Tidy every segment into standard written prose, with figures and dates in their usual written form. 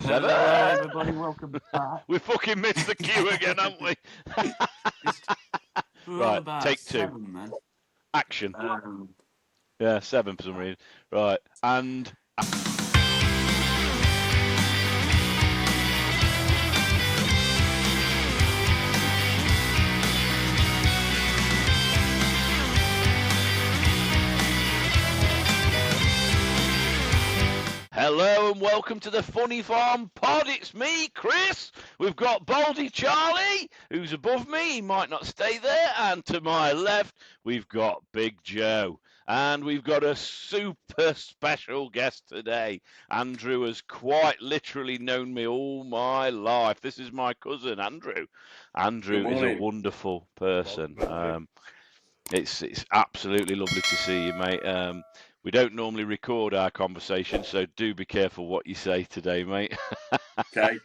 Seven. Hello, everybody. Welcome back. We fucking missed the cue again, haven't we? We're Right, on about take two. 7, man. Action. Yeah, 7 for some reason. Right, and... Hello and welcome to the Funnyfarm pod. It's me, Chris. We've got Baldy Charlie, who's above me. He might not stay there. And to my left, we've got Big Joe. And we've got a super special guest today. Andrew has quite literally known me all my life. This is my cousin, Andrew. Andrew is a wonderful person. It's absolutely lovely to see you, mate. We don't normally record our conversation, so do be careful what you say today, mate. Okay.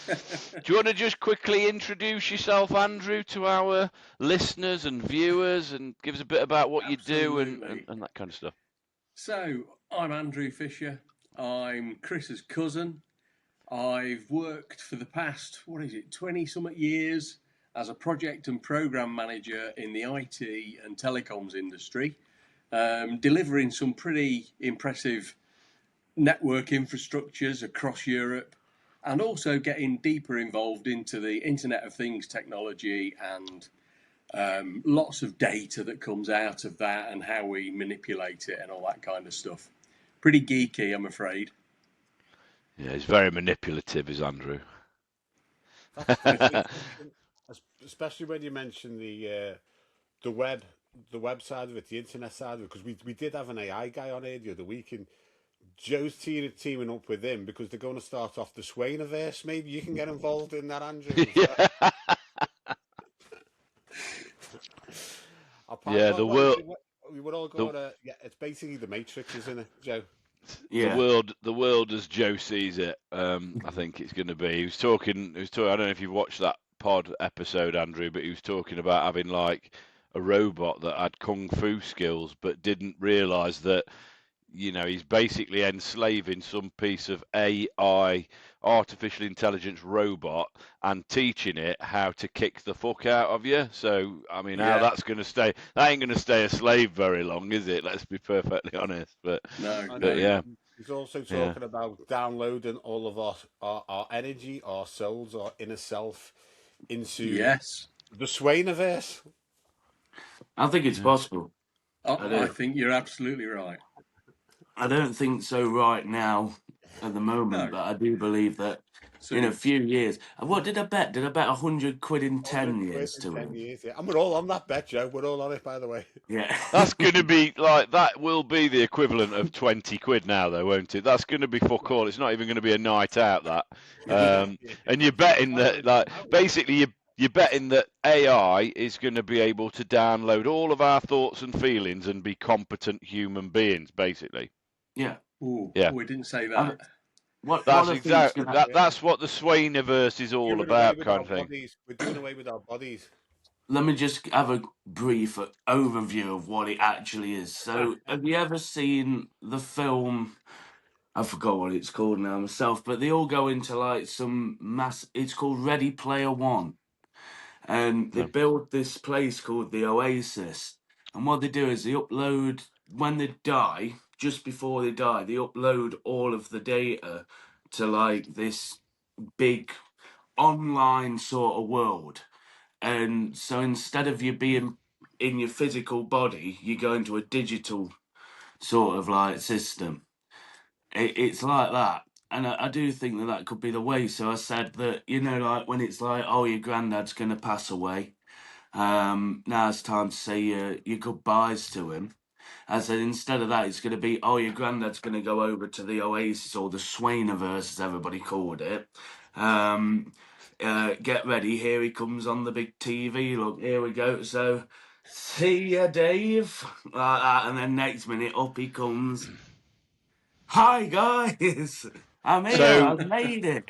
Do you want to just quickly introduce yourself, Andrew, to our listeners and viewers, and give us a bit about what you do and that kind of stuff? So, I'm Andrew Fisher. I'm Chris's cousin. I've worked for the past, 20-something years as a project and program manager in the IT and telecoms industry. Delivering some pretty impressive network infrastructures across Europe, and also getting deeper involved into the Internet of Things technology and lots of data that comes out of that and how we manipulate it and all that kind of stuff. Pretty geeky, I'm afraid. Yeah, he's very manipulative, is Andrew. Especially when you mention the web side of it, the internet side of it, because we did have an AI guy on here the other week, and Joe's teaming up with him because they're going to start off the Swainiverse. Maybe you can get involved in that, Andrew. Yeah, the world. We were all going to. Yeah, it's basically the Matrix, isn't it, Joe? Yeah. The world as Joe sees it. I think it's going to be. He was talking. I don't know if you've watched that pod episode, Andrew, but he was talking about having like a robot that had kung fu skills, but didn't realise that, you know, he's basically enslaving some piece of AI, artificial intelligence robot, and teaching it how to kick the fuck out of you. So, I mean, how that's going to stay? That ain't going to stay a slave very long, is it? Let's be perfectly honest. But no. Yeah. He's also talking about downloading all of our energy, our souls, our inner self into the Swainiverse. I think it's possible. I think you're absolutely right. I don't think so right now at the moment, but I do believe that in a few years. What did I bet? Did I bet 100 quid in 10 years to him? Yeah. And we're all on that bet, Joe. We're all on it, by the way. Yeah. That's going to be like, that will be the equivalent of 20 quid now, though, won't it? That's going to be fuck all. It's not even going to be a night out, that. And you're betting that, like, basically you're betting that AI is going to be able to download all of our thoughts and feelings and be competent human beings, basically. Yeah. Ooh, yeah. We didn't say that. That's exactly that's what the Swainiverse is all about, kind of thing. We're doing away with our bodies. Let me just have a brief overview of what it actually is. So, have you ever seen the film? I forgot what it's called now myself, but they all go into like some it's called Ready Player One. And they build this place called the Oasis. And what they do is they upload, when they die, just before they die, they upload all of the data to like this big online sort of world. And so instead of you being in your physical body, you go into a digital sort of like system. It's like that. And I do think that could be the way. So I said that, you know, like when it's like, oh, your granddad's going to pass away. Now it's time to say your goodbyes to him. I said instead of that, it's going to be, oh, your granddad's going to go over to the Oasis or the Swainiverse, as everybody called it. Get ready, here he comes on the big TV. Look, here we go. So, see ya, Dave. Like that, and then next minute up he comes. Hi guys, I'm here. I've made it.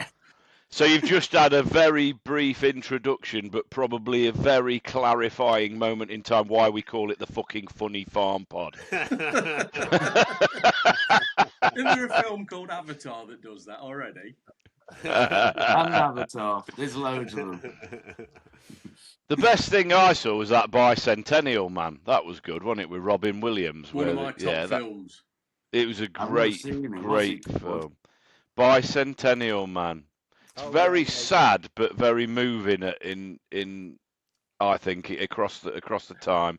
So you've just had a very brief introduction, but probably a very clarifying moment in time why we call it the fucking Funnyfarm pod. Isn't there a film called Avatar that does that already? And Avatar. There's loads of them. The best thing I saw was that Bicentennial Man. That was good, wasn't it, with Robin Williams? One of my top films. It was a I've never great, seen it. What's great it called? film. Bicentennial Man. It's very sad, but very moving. In I think across the time.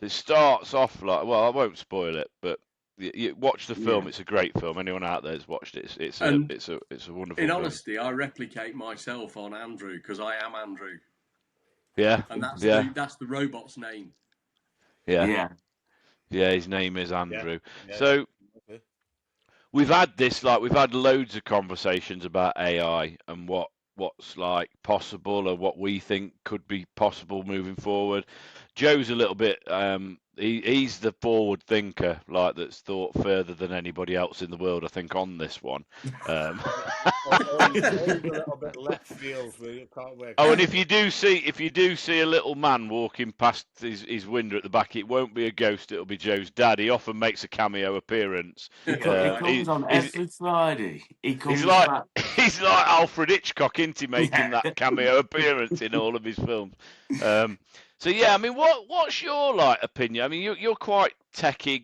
It starts off like, well, I won't spoil it, but you watch the film. Yeah. It's a great film. Anyone out there has watched it? It's a wonderful In film. honesty, I replicate myself on Andrew because I am Andrew. Yeah, And that's yeah, that's the robot's name. yeah. His name is Andrew. Yeah. So we've had loads of conversations about AI and what's like possible or what we think could be possible moving forward. Joe's a little bit he's the forward thinker, like that's thought further than anybody else in the world, I think, on this one. Always a little bit left field where you can't work. Oh, and if you do see a little man walking past his window at the back, it won't be a ghost. It'll be Joe's dad. He often makes a cameo appearance. He comes on every Friday. He's like he's like Alfred Hitchcock, isn't he, making that cameo appearance in all of his films. So yeah, I mean, what's your opinion? I mean, you're quite techie,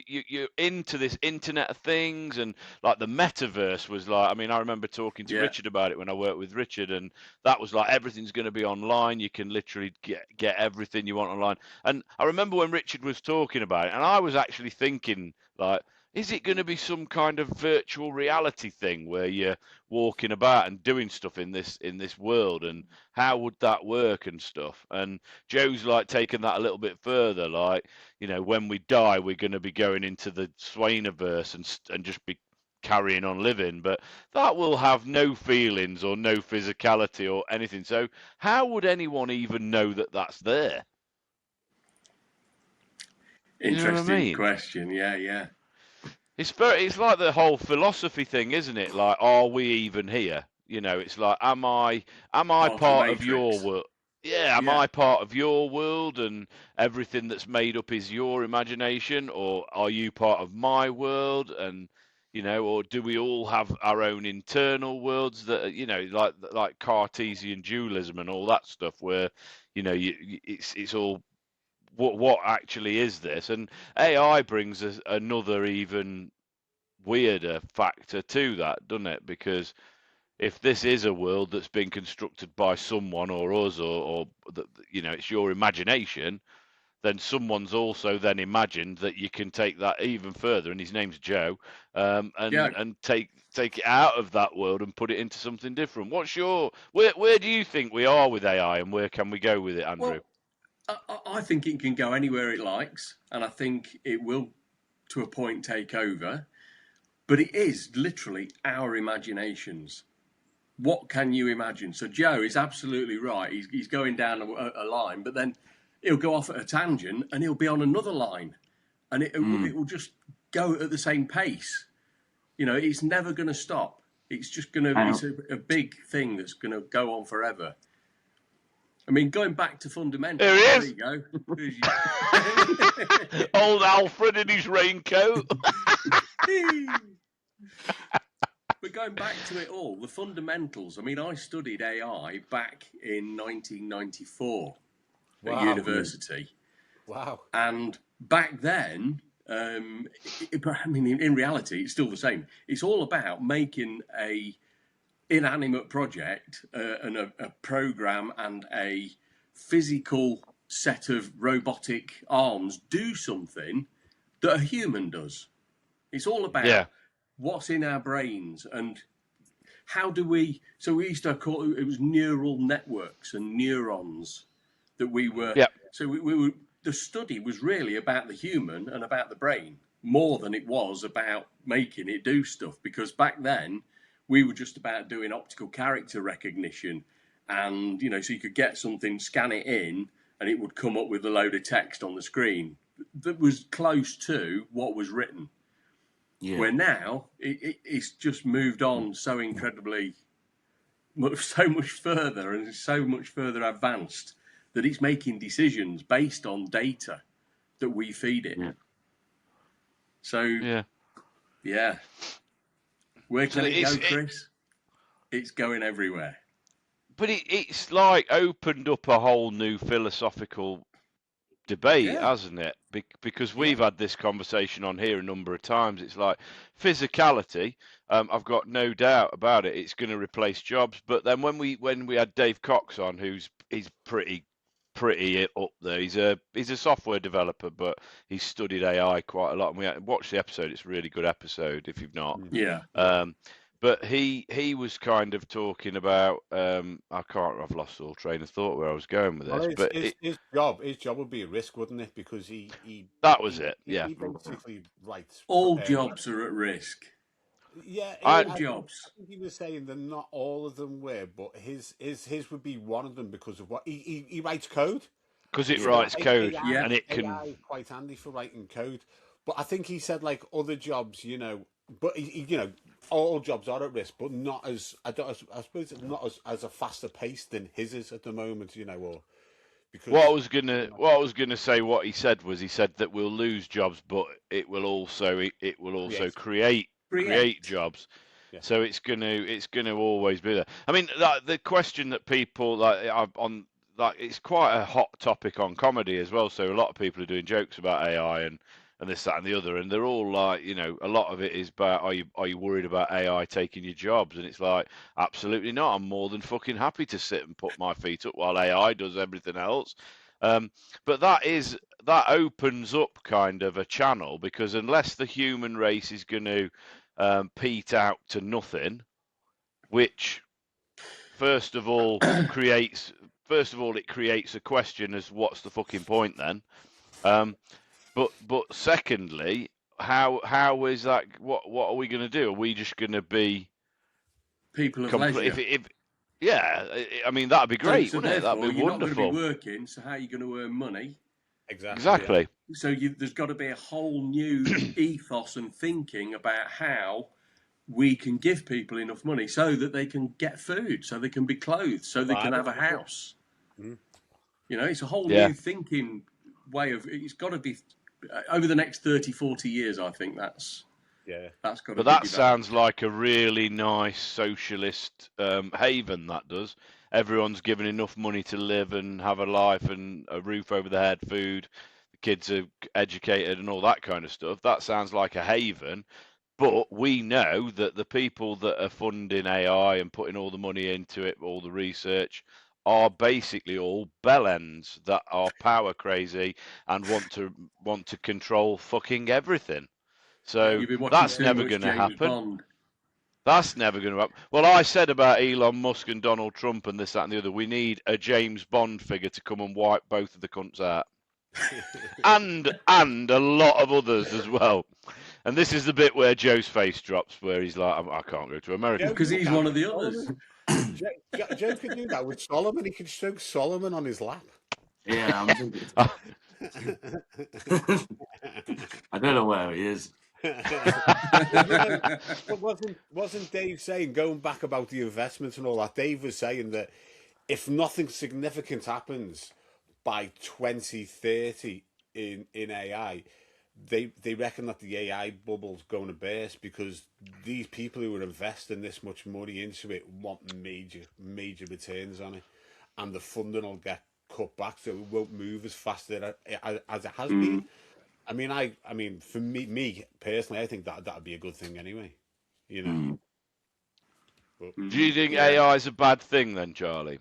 you're into this Internet of Things, and like the metaverse was like. I mean, I remember talking to Richard about it when I worked with Richard, and that was like everything's going to be online. You can literally get everything you want online. And I remember when Richard was talking about it, and I was actually thinking like, is it going to be some kind of virtual reality thing where you're walking about and doing stuff in this world, and how would that work and stuff? And Joe's like taking that a little bit further, like, you know, when we die, we're going to be going into the Swainiverse and just be carrying on living, but that will have no feelings or no physicality or anything. So how would anyone even know that that's there? Interesting question. Yeah. It's like the whole philosophy thing, isn't it? Like, are we even here? You know, it's like, am I part of your world? Yeah, am I part of your world and everything that's made up is your imagination, or are you part of my world? And you know, or do we all have our own internal worlds that, you know, like Cartesian dualism and all that stuff, where, you know, it's all what actually is this? And AI brings us another even weirder factor to that, doesn't it? Because if this is a world that's been constructed by someone or us, or you know, it's your imagination, then someone's also then imagined that you can take that even further, and his name's Joe, and take it out of that world and put it into something different. Where do you think we are with AI, and where can we go with it, Andrew? Well, I think it can go anywhere it likes, and I think it will, to a point, take over. But it is literally our imaginations. What can you imagine? So Joe is absolutely right. He's going down a line, but then he'll go off at a tangent and he'll be on another line, and it will just go at the same pace. You know, it's never going to stop. It's just going to. It's a big thing that's going to go on forever. I mean, going back to fundamentals. There you go. Old Alfred in his raincoat. But going back to it all, the fundamentals. I mean, I studied AI back in 1994 at university. Wow. And back then, I mean, in reality, it's still the same. It's all about making a inanimate project and a program and a physical set of robotic arms do something that a human does. It's all about what's in our brains and how do we. So we used to call it was neural networks and neurons that we were. So we were. The study was really about the human and about the brain more than it was about making it do stuff, because back then we were just about doing optical character recognition, and, you know, so you could get something, scan it in, and it would come up with a load of text on the screen that was close to what was written. Yeah. Where now it's just moved on so incredibly so much further and so much further advanced that it's making decisions based on data that we feed it. Yeah. So, Yeah. Where So can it go, it's- Chris? It's going everywhere. But it's like opened up a whole new philosophical debate, Yeah. hasn't it? Because we've had this conversation on here a number of times. It's like physicality. I've got no doubt about it. It's going to replace jobs. But then when we had Dave Cox on, he's pretty up there. He's a software developer, but he's studied AI quite a lot. And we watched the episode. It's a really good episode if you've not. Yeah. But he was kind of talking about I've lost all train of thought where I was going with this. Well, but his job would be a risk, wouldn't it? Because he basically writes. All jobs are at risk. Yeah, all jobs. I think he was saying that not all of them were, but his would be one of them because of what he writes code. Because it writes code, Yeah. and it can. AI is quite handy for writing code. But I think he said like other jobs, but all jobs are at risk, but not as I suppose it's not as a faster pace than his is at the moment, or because What I was gonna say, what he said that we'll lose jobs, but it will also create jobs. Yeah. So it's gonna always be there. I mean, the question that people it's quite a hot topic on comedy as well. So a lot of people are doing jokes about AI and this, that, and the other, and they're all like, a lot of it is about, are you worried about AI taking your jobs? And it's like, absolutely not. I'm more than fucking happy to sit and put my feet up while AI does everything else. But that opens up kind of a channel, because unless the human race is going to peat out to nothing, which first of all it creates a question as what's the fucking point then? But secondly, how is that? What are we going to do? Are we just going to be people of leisure? I mean, that'd be great, so wouldn't it? That'd be you're wonderful. Not going to be working, so how are you going to earn money? Exactly. Yeah. So there's got to be a whole new ethos and thinking about how we can give people enough money so that they can get food, so they can be clothed, so they can have a house. Mm. It's a whole new thinking way of. It's got to be over the next 30, 40 years. I think that's got to. But that sounds like a really nice socialist haven. That does. Everyone's given enough money to live and have a life and a roof over their head, food. The kids are educated and all that kind of stuff. That sounds like a haven. But we know that the people that are funding AI and putting all the money into it, all the research, are basically all bellends that are power crazy and want to control fucking everything. So that's never going to happen. That's never going to happen. Well, I said about Elon Musk and Donald Trump and this, that, and the other. We need a James Bond figure to come and wipe both of the cunts out, and a lot of others as well. And this is the bit where Joe's face drops, where he's like, I can't go to America. Because he's one of the others. Joe could do that with Solomon. He could stroke Solomon on his lap. Yeah, I'm thinking. I don't know where he is. Wasn't Dave saying, going back about the investments and all that, Dave was saying that if nothing significant happens by 2030 in AI, they reckon that the AI bubble's going to burst, because these people who are investing this much money into it want major returns on it, and the funding will get cut back, so it won't move as fast as it has been. I mean, for me personally, I think that'd be a good thing anyway. But, do you think AI is a bad thing then, Charlie?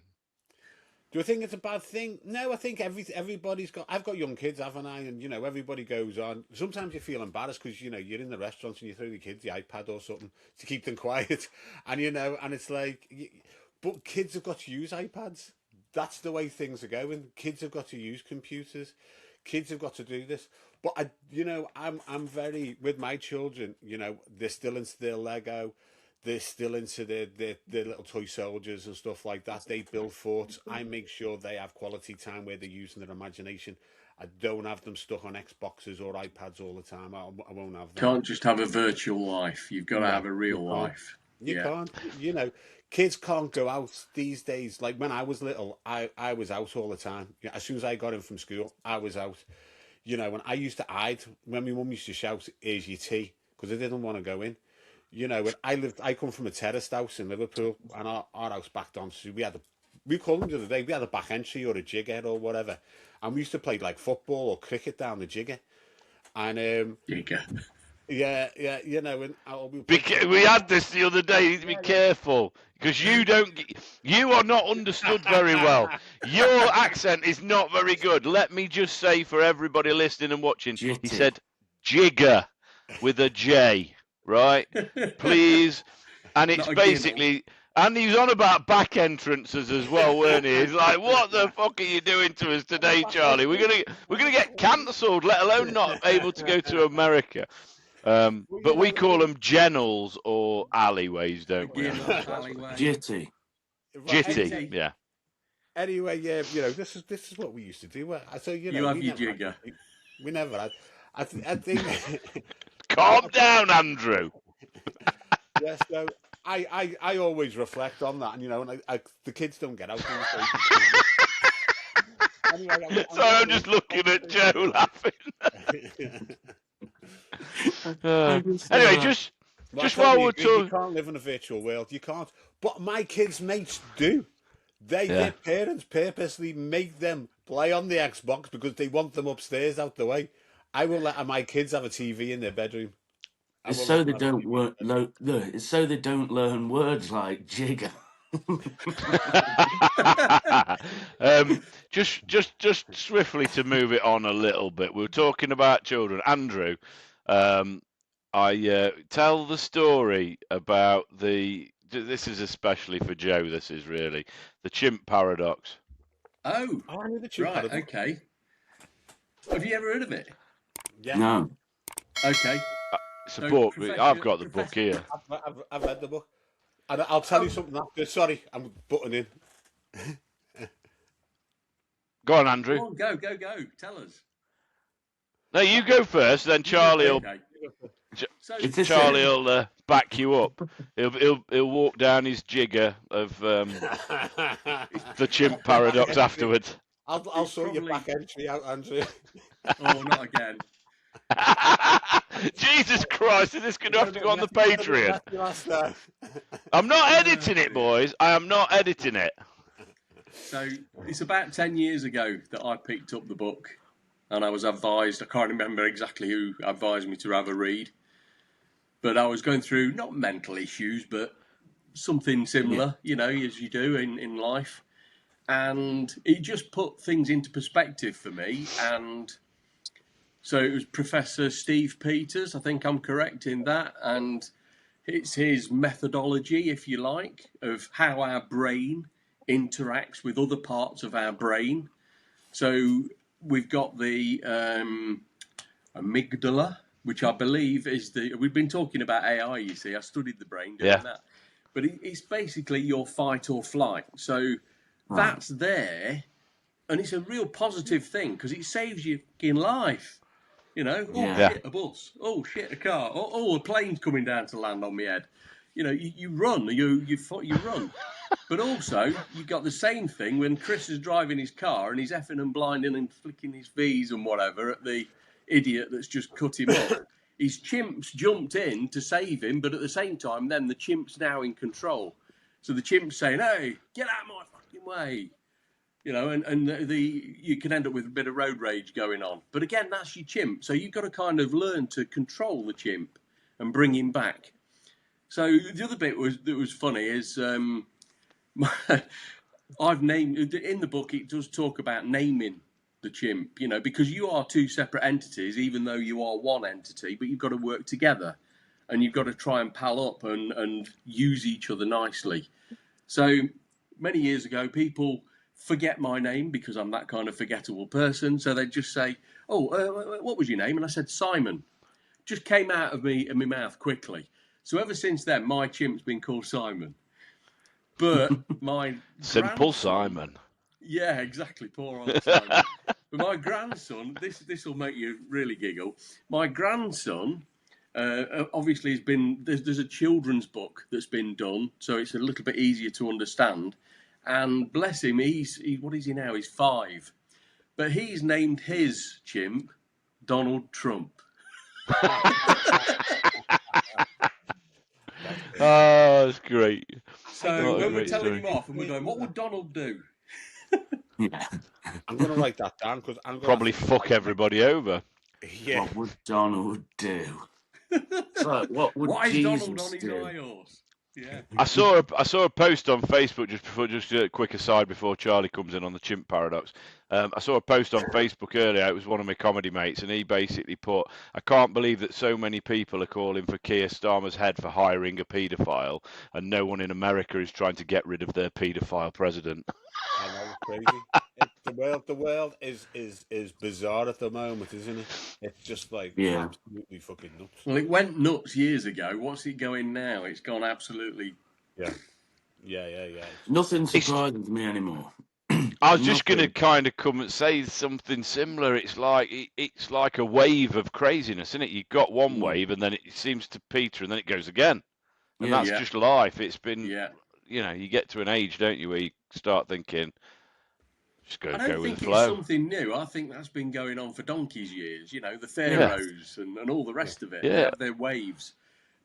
Do I think it's a bad thing? No, I think everybody's got. I've got young kids, haven't I? And everybody goes on. Sometimes you feel embarrassed because you're in the restaurants and you throw the kids the iPad or something to keep them quiet, and and it's like, but kids have got to use iPads. That's the way things are going. Kids have got to use computers. Kids have got to do this. But I'm very with my children. They're still into their Lego. They're still into their little toy soldiers and stuff like that. They build forts. I make sure they have quality time where they're using their imagination. I don't have them stuck on Xboxes or iPads all the time. I won't have them. Can't just have a virtual life. You've got to have a real life. You can't, kids can't go out these days. Like when I was little, I was out all the time. As soon as I got in from school, I was out. And I used to hide when my mum used to shout, "Here's your tea," because I didn't want to go in. When I come from a terraced house in Liverpool, and our house backed on. So we called them the other day, we had a back entry or a jigger or whatever. And we used to play like football or cricket down the jigger. And, Jigger. yeah, and we had this the other day. You need to be careful because you are not understood very well. Your accent is not very good. Let me just say for everybody listening and watching, Jitty. he said jigger with a J, right? Please, and it's basically. And he was on about back entrances as well, weren't he? He's like, "What the fuck are you doing to us today, Charlie? We're gonna get cancelled, let alone not able to go to America." But we call them jennels or alleyways, don't we? Jitty. Jitty, yeah. Anyway, this is what we used to do. So you have your jigger. We never had. I think. Calm down, Andrew. Yes, so I always reflect on that, and the kids don't get out. Anyway, I'm just looking at Joe laughing. Anyway, just while we're talking, you can't live in a virtual world. You can't. But my kids' mates do. Their parents purposely make them play on the Xbox because they want them upstairs out the way. I will let my kids have a TV in their bedroom. It's so they don't it's so they don't learn words like jigger. Just swiftly to move it on a little bit. We were talking about children. Andrew, I tell the story about this is especially for Joe. This is really the chimp paradox. Oh, I knew the chimp right, paradox. okay. Have you ever heard of it? Yeah. No. Okay. It's a book. I've got the book here. I've read the book. And I'll tell you something after. Sorry, I'm butting in. Go on, Andrew. Go on, go. Tell us. No, you go first, then Charlie will. Okay. Charlie will back you up. He'll walk down his jigger of the chimp paradox afterwards. I'll sort your back entry out, Andrew. Oh, not again. Jesus Christ, is this going to have to go on the Patreon? I'm not editing it, boys. I am not editing it. So it's about 10 years ago that I picked up the book, and I was advised, I can't remember exactly who advised me to have a read, but I was going through, not mental issues, but something similar, as you do in life. And it just put things into perspective for me. And so it was Professor Steve Peters, I think I'm correct in that. And it's his methodology, if you like, of how our brain interacts with other parts of our brain. So we've got the amygdala, which I believe is we've been talking about AI, you see. I studied the brain doing that. But it's basically your fight or flight. So that's there, and it's a real positive thing because it saves you in life. Shit, a bus. Oh, shit, a car. Oh, a plane's coming down to land on my head. You run. You run. But also, you got the same thing when Chris is driving his car and he's effing and blinding and flicking his V's and whatever at the idiot that's just cut him up. His chimp's jumped in to save him, but at the same time, then the chimp's now in control. So the chimp's saying, "Hey, get out of my fucking way." And you can end up with a bit of road rage going on. But again, that's your chimp. So you've got to kind of learn to control the chimp and bring him back. So the other bit that was funny is I've named in the book. It does talk about naming the chimp, because you are two separate entities, even though you are one entity. But you've got to work together, and you've got to try and pal up and use each other nicely. So many years ago, people forget my name because I'm that kind of forgettable person. So they'd just say, "Oh, what was your name?" And I said, "Simon." Just came out of my mouth quickly. So ever since then, my chimp's been called Simon. But my simple Simon. Yeah, exactly. Poor old Simon. But my grandson, this will make you really giggle. My grandson Obviously, there's a children's book that's been done, so it's a little bit easier to understand. And bless him, what is he now? He's 5, but he's named his chimp Donald Trump. Oh, that's great. So What a when we're great telling story. him off and we're going, what would Donald do? Yeah. I'm going to write that down because I'm going Probably fuck everybody over. Yeah. What would Donald do? It's like, what would Why is Donald on Jesus his do? high horse? Yeah. I saw a post on Facebook just a quick aside before Charlie comes in on the chimp paradox. I saw a post on Facebook earlier. It was one of my comedy mates, and he basically put, "I can't believe that so many people are calling for Keir Starmer's head for hiring a paedophile, and no one in America is trying to get rid of their paedophile president." I know, it's crazy. The world is bizarre at the moment, isn't it? It's just like Yeah. absolutely fucking nuts. Well, it went nuts years ago. What's it going now? It's gone absolutely. Yeah. Nothing surprises me anymore. I was just going to Nothing. kind of come and say something similar. It's like a wave of craziness, isn't it? You've got one wave, and then it seems to peter, and then it goes again, and Yeah. that's just life. It's been, Yeah. you get to an age, don't you, where you start thinking, just I go don't with think the it's flow. something new. I think that's been going on for donkey's years. You know, the pharaohs and all the rest of it. They Yeah. have their waves.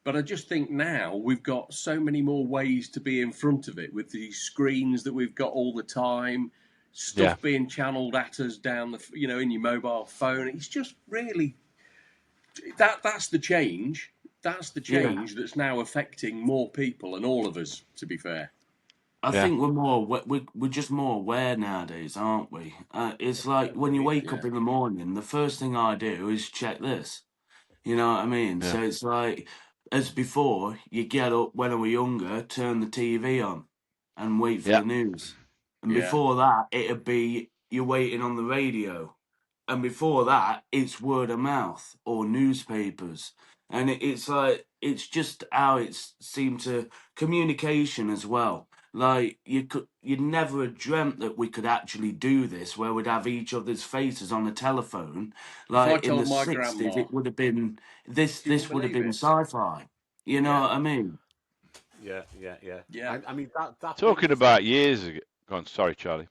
But I just think now we've got so many more ways to be in front of it with these screens that we've got all the time, stuff being channeled at us down in your mobile phone. It's just really that's the change. That's the change that's now affecting more people and all of us, to be fair. I think we're just more aware nowadays, aren't we? It's like when you wake up in the morning, the first thing I do is check this. You know what I mean? Yeah. So it's like, as before, you get up when I was younger, turn the TV on, and wait for the news. And Yeah. before that, it'd be you're waiting on the radio. And before that, it's word of mouth or newspapers. And it's like, it's just how it's seemed to communication as well. Like you'd never have dreamt that we could actually do this, where we'd have each other's faces on a telephone. Like in the told my 60s, grandma, it would have been this wouldn't would have been believe it. sci-fi. You know what I mean? Yeah. Yeah. I mean that Talking about years ago. Go on, sorry, Charlie.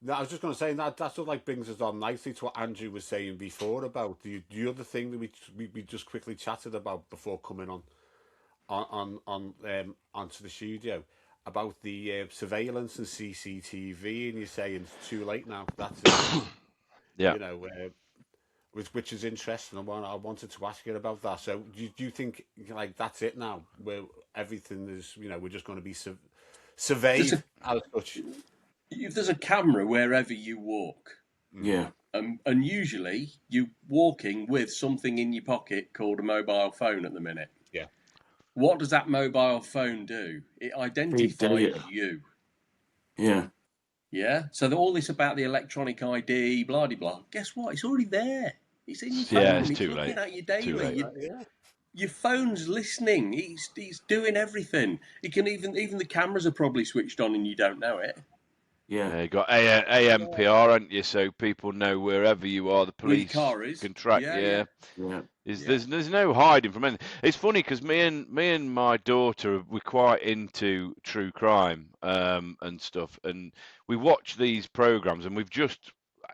No, I was just going to say that sort of like brings us on nicely to what Andrew was saying before about the other thing that we just quickly chatted about before coming onto the studio about the surveillance and CCTV, and you're saying it's too late now. That's it. Yeah. You know, which is interesting. I wanted to ask you about that. So, do you think like that's it now, where everything is, we're just going to be surveyed as such? If there's a camera wherever you walk, Yeah. and usually you're walking with something in your pocket called a mobile phone at the minute. Yeah. What does that mobile phone do? It identifies you. Yeah. Yeah. So all this about the electronic ID, blah blah blah. Guess what? It's already there. It's in your phone. Yeah, it's it's too looking late. at you daily. Too late. Your phone's listening. He's doing everything. He can even the cameras are probably switched on and you don't know it. Yeah. You got AMPR, haven't you? So people know wherever you are, the police can track. Yeah. There's no hiding from anything. It's funny because me and my daughter, we're quite into true crime and stuff, and we watch these programs, and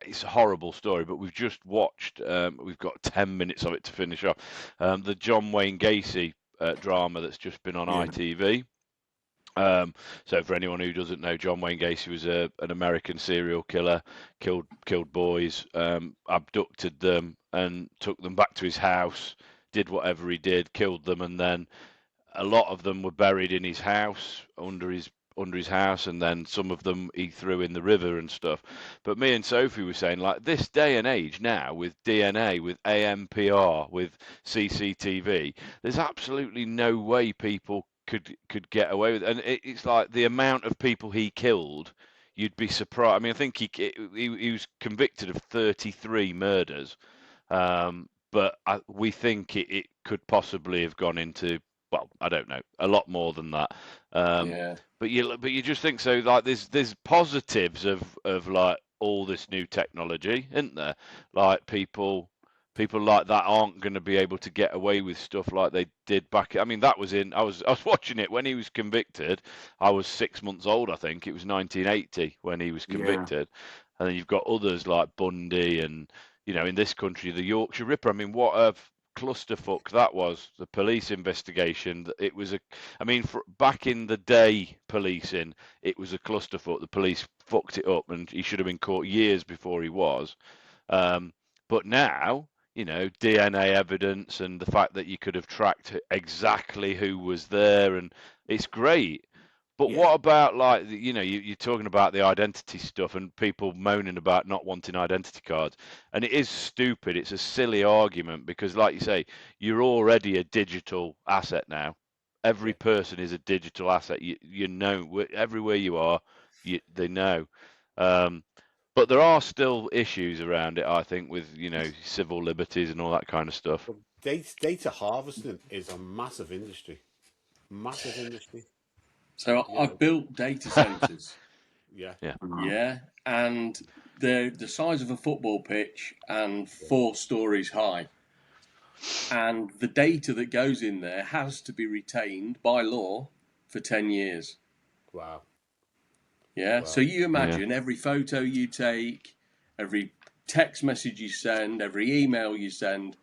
it's a horrible story, but we've just watched. We've got 10 minutes of it to finish off. The John Wayne Gacy drama that's just been on ITV. So for anyone who doesn't know, John Wayne Gacy was an American serial killer, killed boys, abducted them, and took them back to his house. Did whatever he did, killed them, and then a lot of them were buried in his house under his house, and then some of them he threw in the river and stuff. But me and Sophie were saying, like, this day and age now, with DNA, with AMPR, with CCTV, there's absolutely no way people could get away with it. And it's like the amount of people he killed, you'd be surprised. I mean, I think he was convicted of 33 murders, but we think it could possibly have gone into, well, I don't know, a lot more than that. But you just think so. Like there's positives of like all this new technology, isn't there? Like people people like that aren't going to be able to get away with stuff like they did back. I mean, that was in. I was watching it when he was convicted. I was 6 months old, I think. It was 1980 when he was convicted, and then you've got others like Bundy, and in this country, the Yorkshire Ripper. I mean, what a clusterfuck that was. The police investigation. It was I mean, back in the day, policing, it was a clusterfuck. The police fucked it up, and he should have been caught years before he was. But now, DNA evidence and the fact that you could have tracked exactly who was there, and it's great. But what about, like, you're talking about the identity stuff and people moaning about not wanting identity cards, and it is stupid. It's a silly argument because, like you say, you're already a digital asset now. Every person is a digital asset. You know, everywhere you are, they know. But there are still issues around it, I think, with civil liberties and all that kind of stuff. But data harvesting is a massive industry. Massive industry. So I've built data centers. Yeah. Yeah, and they're the size of a football pitch and 4 stories high. And the data that goes in there has to be retained by law for 10 years. Wow. Yeah. Wow. So you imagine every photo you take, every text message you send, every email you send,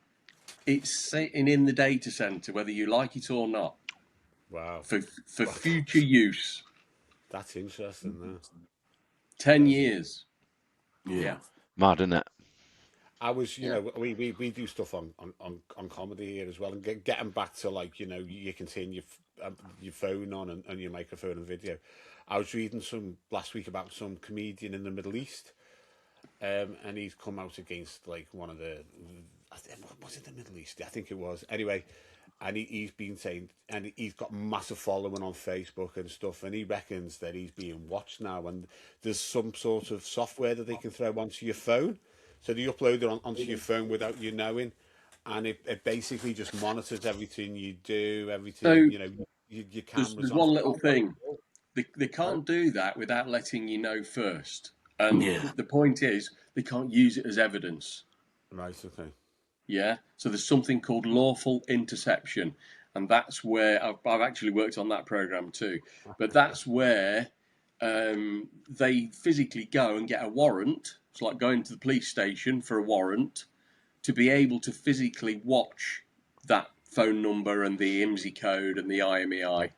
it's sitting in the data center, whether you like it or not. Wow. For future use. That's interesting, though. 10 years. Yeah. Mad, isn't it? I was, we do stuff on comedy here as well, and getting back to, like, you can turn your phone on and your microphone and video. I was reading last week about some comedian in the Middle East, and he's come out against, like, one of was it the Middle East? I think it was. Anyway, and he's been saying, and he's got massive following on Facebook and stuff, and he reckons that he's being watched now, and there's some sort of software that they can throw onto your phone. So they upload it onto your phone without you knowing, and it basically just monitors everything you do, everything, So your cameras. There's one little thing. They can't do that without letting you know first. And the point is, they can't use it as evidence. Right, okay. Yeah. So there's something called lawful interception. And that's where I've actually worked on that program too. But that's where they physically go and get a warrant. It's like going to the police station for a warrant to be able to physically watch that phone number and the IMSI code and the IMEI.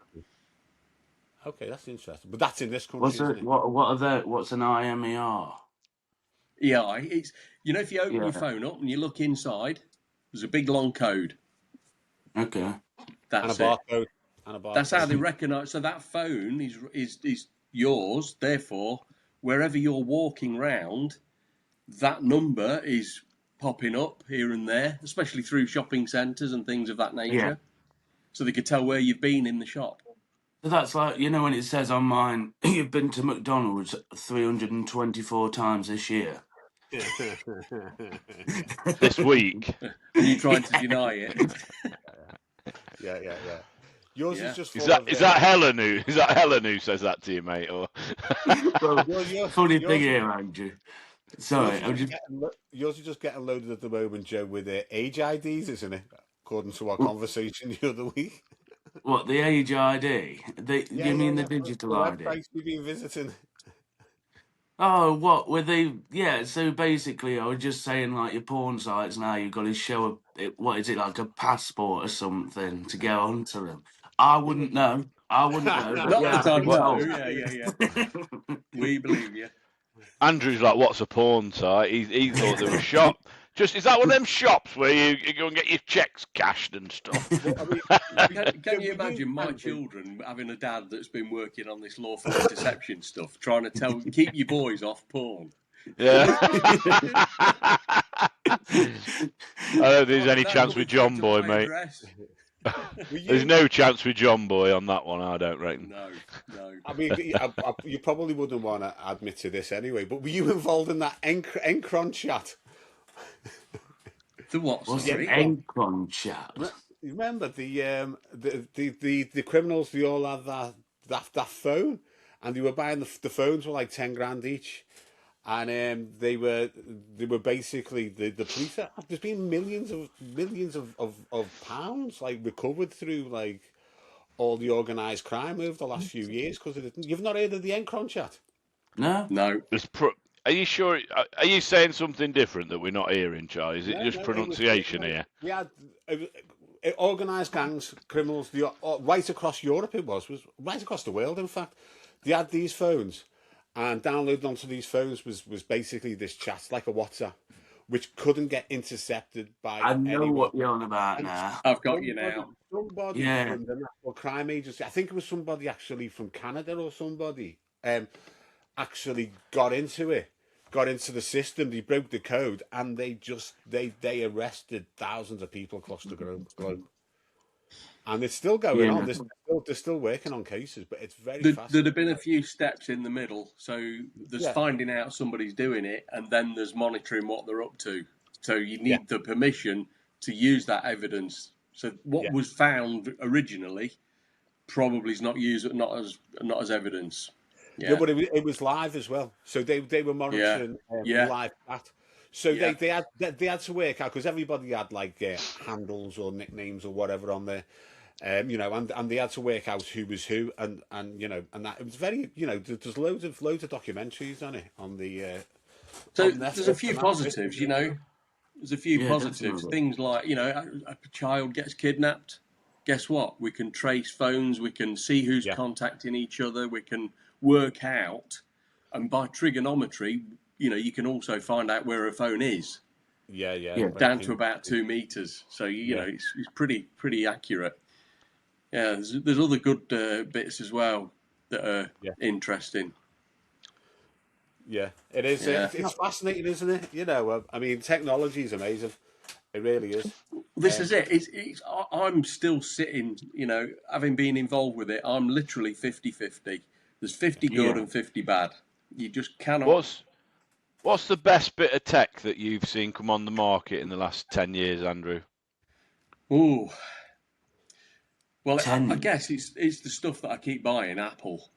Okay, that's interesting. But that's in this country, isn't it? What's an IMER? EI. It's if you open your phone up and you look inside, there's a big long code. Okay. That's and a it. barcode. That's how they recognise. So that phone is yours. Therefore, wherever you're walking round, that number is popping up here and there, especially through shopping centres and things of that nature. Yeah. So they could tell where you've been in the shop. So that's like, when it says on mine, you've been to McDonald's 324 times this year. This week. And you're trying to deny it. Yeah. Yours is just is that Helen who says that to you, mate? Or funny thing here, Andrew. Sorry, yours is just getting loaded at the moment, Joe, with age IDs, isn't it? According to our conversation the other week. What, the age ID? You mean the digital ID? The websites we've been visiting. Oh, what with the so basically I was just saying, like, your porn sites now, you've got to show what is it, like a passport or something to get onto them. I wouldn't know. But Not that I know. Yeah. We believe you. Andrew's like, what's a porn site? He thought there was a shop. Is that one of them shops where you go and get your checks cashed and stuff? Can you imagine my children having a dad that's been working on this lawful interception stuff, trying to keep your boys off porn? Yeah. I don't think there's any chance with John Boy, mate. There's no chance with John Boy on that one, I don't reckon. No. I mean, you probably wouldn't want to admit to this anyway, but were you involved in that Encron chat? The what? What's an Encron chat? Remember the criminals? They all had that phone, and they were buying the phones for like 10 grand each, and they were basically the police. There's been millions of pounds like recovered through like all the organised crime over the last few years because of it. You've not heard of the Encron chat? No. No. Are you sure? Are you saying something different that we're not hearing, Charlie? Is it No, just no, pronunciation here? we had organised gangs, criminals, right across Europe. It was right across the world. In fact, they had these phones, and downloaded onto these phones was basically this chat like a WhatsApp, which couldn't get intercepted by I know anyone. what you're on about And now. I've got you now. somebody Yeah. from the National Crime Agency, I think it was somebody actually from Canada or somebody, actually got into it, got into the system. They broke the code, and they arrested thousands of people across the globe. And it's still going on. Yeah. They're still working on cases, but it's very There'd fascinating. have been a few steps in the middle. So there's Yeah. finding out somebody's doing it, and then there's monitoring what they're up to. So you need Yeah. the permission to use that evidence. So what Yeah. was found originally probably is not used, not as evidence. Yeah, but it was live as well. So they were Yeah. monitoring Yeah. live chat. So Yeah. they had to work out because everybody had like handles or nicknames or whatever on there, and they had to work out who was who, and and that it was very there's loads of documentaries on it on the. So on there's a Netflix few and that. positives, There's a few Yeah, positives. definitely. Things like, a child gets kidnapped. Guess what? We can trace phones. We can see who's Yeah. contacting each other. We can work out. And by trigonometry, you can also find out where a phone is Yeah, Yeah. down to about 2 meters. So, Yeah. it's pretty accurate. Yeah, there's other good bits as well that are Yeah. interesting. Yeah, it is. Yeah. It's fascinating, isn't it? I mean, technology is amazing. It really is. This is it. I'm still sitting, having been involved with it, I'm literally 50-50. There's 50 good Yeah. and 50 bad. You just cannot. What's the best bit of tech that you've seen come on the market in the last 10 years, Andrew? Ooh. Well, I 10. guess it's the stuff that I keep buying, Apple,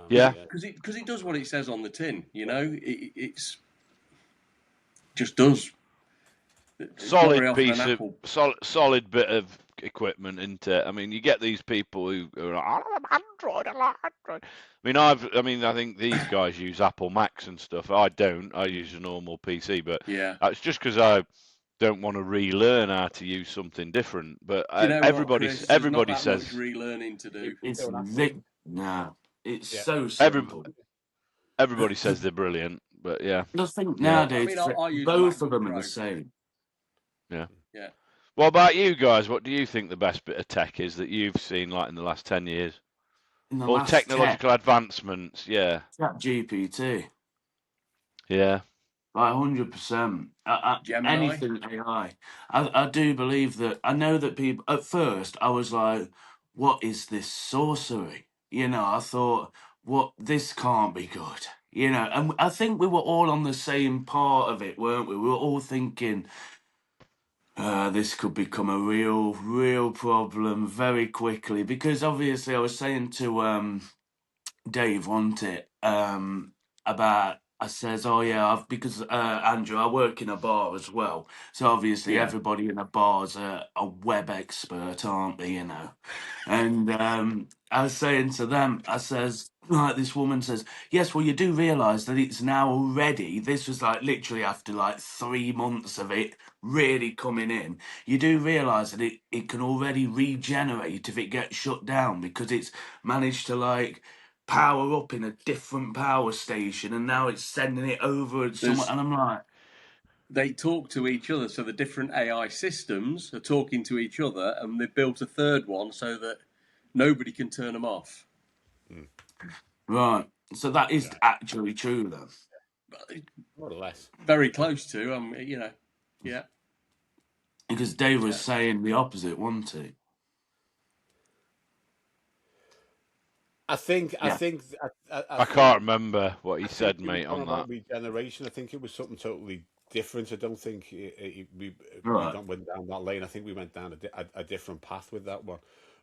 Yeah. because it does what it says on the tin. It's just does. It's not very Solid often piece an of Apple. solid bit of equipment, isn't it? I mean, you get these people who are like, I love Android, I like Android. I think these guys use Apple Macs and stuff. I don't. I use a normal PC, but Yeah. it's just because I don't want to relearn how to use something different. But Do you know everybody what, Chris? There's not that says much relearning to do. It's Don't have to. Vic. No. It's Yeah. so simple. everybody says they're brilliant. But yeah. I think Yeah. nowadays I use a both of MacBook them are Pro. the same. Yeah. Yeah. What about you guys? What do you think the best bit of tech is that you've seen like in the last 10 years? In the Or last technological advancements? Yeah. Chat GPT. Yeah. Like 100%. Gemini? Anything AI. I do believe that. I know that people. At first, I was like, "What is this sorcery?" I thought, "What? This can't be good." And I think we were all on the same part of it, weren't we? We were all thinking, this could become a real problem very quickly because obviously I was saying to Dave, wasn't it? About I says, oh yeah, because Andrew, I work in a bar as well, so obviously Yeah. everybody in a bar's a web expert, aren't they? And I was saying to them, I says, like this woman says, yes, well you do realise that it's now already. This was like literally after like 3 months of it really coming in. You do realise that it can already regenerate if it gets shut down because it's managed to like power up in a different power station and now it's sending it over at someone and I'm like, They talk to each other, so the different AI systems are talking to each other, and they've built a third one so that nobody can turn them off. right, so that is actually true then. More or less. Very close to, yeah. Because Dave was saying the opposite, wasn't he? I think. Yeah. I can't remember what he said, think it was mate, one on about that. regeneration. I think it was something totally different. I don't think we Right. went down that lane. I think we went down a different path with that one.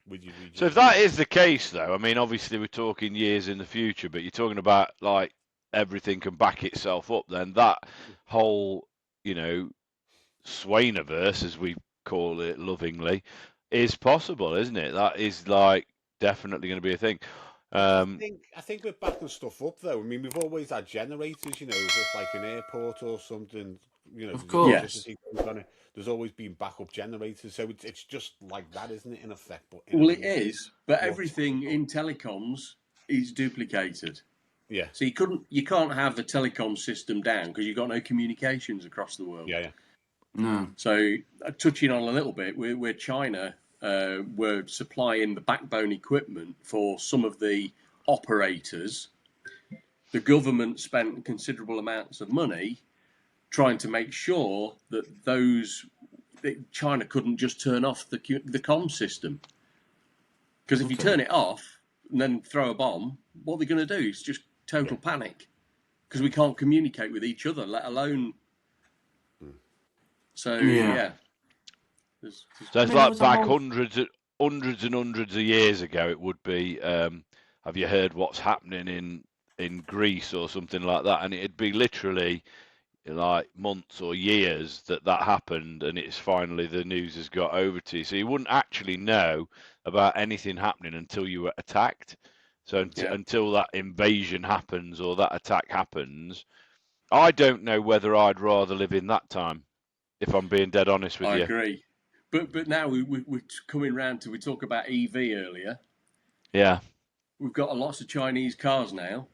With you So if that is the case, though, I mean, obviously we're talking years in the future, but you're talking about like everything can back itself up, then that whole, Swainiverse, as we call it lovingly, is possible, isn't it? That is like definitely going to be a thing. I think we're backing stuff up though. I mean, we've always had generators, if like an airport or something, Of there's course. Yes. electricity goes on it. There's always been backup generators, so it's just like that, isn't it? In effect, but Well, it is, but more everything technical. in telecoms is duplicated. Yeah, So you can't have the telecom system down because you've got no communications across the world. yeah. No. So touching on a little bit, where China were supplying the backbone equipment for some of the operators, the government spent considerable amounts of money trying to make sure that China couldn't just turn off the comm system. Because if you Okay. turn it off and then throw a bomb, what are they going to do? It's just total panic because we can't communicate with each other, let alone. So Yeah. So I it's mean, there like was a back whole. hundreds and hundreds of years ago. It would be. Have you heard what's happening in Greece or something like that? And it'd be literally like months or years that happened, and it's finally the news has got over to you. So you wouldn't actually know about anything happening until you were attacked. So Yeah, until that invasion happens or that attack happens, I don't know whether I'd rather live in that time, if I'm being dead honest with I you. agree. But now we're coming round to, we talk about EV earlier. Yeah. We've got lots of Chinese cars now.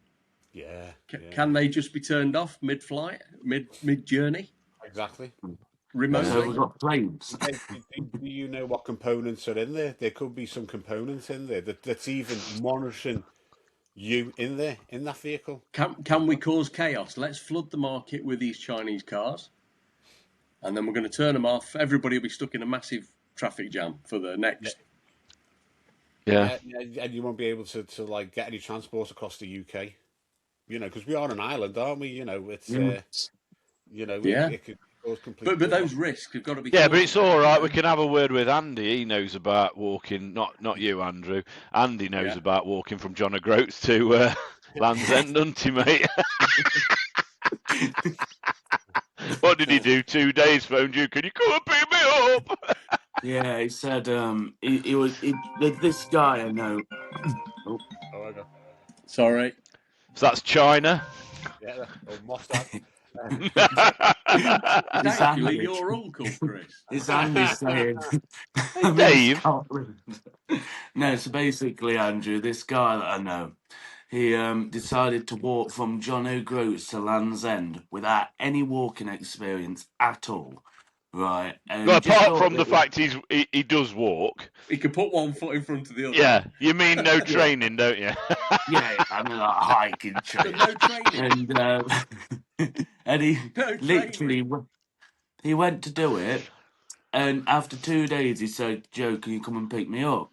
Yeah, Can they just be turned off mid-flight, mid journey, exactly. So remotely? we've got planes. Do you know what components are in there? There could be some components in there that's even monitoring you in there in that vehicle. Can we cause chaos? Let's flood the market with these Chinese cars, and then we're going to turn them off. Everybody will be stuck in a massive traffic jam for the Yeah, next. Yeah. and you won't be able to like get any transport across the UK. Because we are an island, aren't we? It's Yeah. Yeah, it could cause complete but chaos. those risks have got to be Yeah, but thought it's all about. right. We can have a word with Andy. He knows about walking. Not you, Andrew. Andy knows Yeah. about walking from John O'Groats to Land's End, doesn't he, mate? What did he do? 2 days phoned you. Can you come and pick me up? Yeah, he said this guy I know. Oh, Oh, I got Sorry. So that's China. yeah, or Mossad. It's it's actually Andy. your uncle, Chris. It's Andy saying Hey, I'm in Dave. Scotland. No, so basically, Andrew, this guy that I know, he decided to walk from John O'Groats to Land's End without any walking experience at all. Right, Well, and just apart thought from the that fact he does walk. He can put one foot in front of the other. Yeah, you mean no yeah, training, don't you? yeah, I mean like hiking trail, No training. and and he No literally training. he went to do it, and after 2 days he said, "Joe, can you come and pick me up?"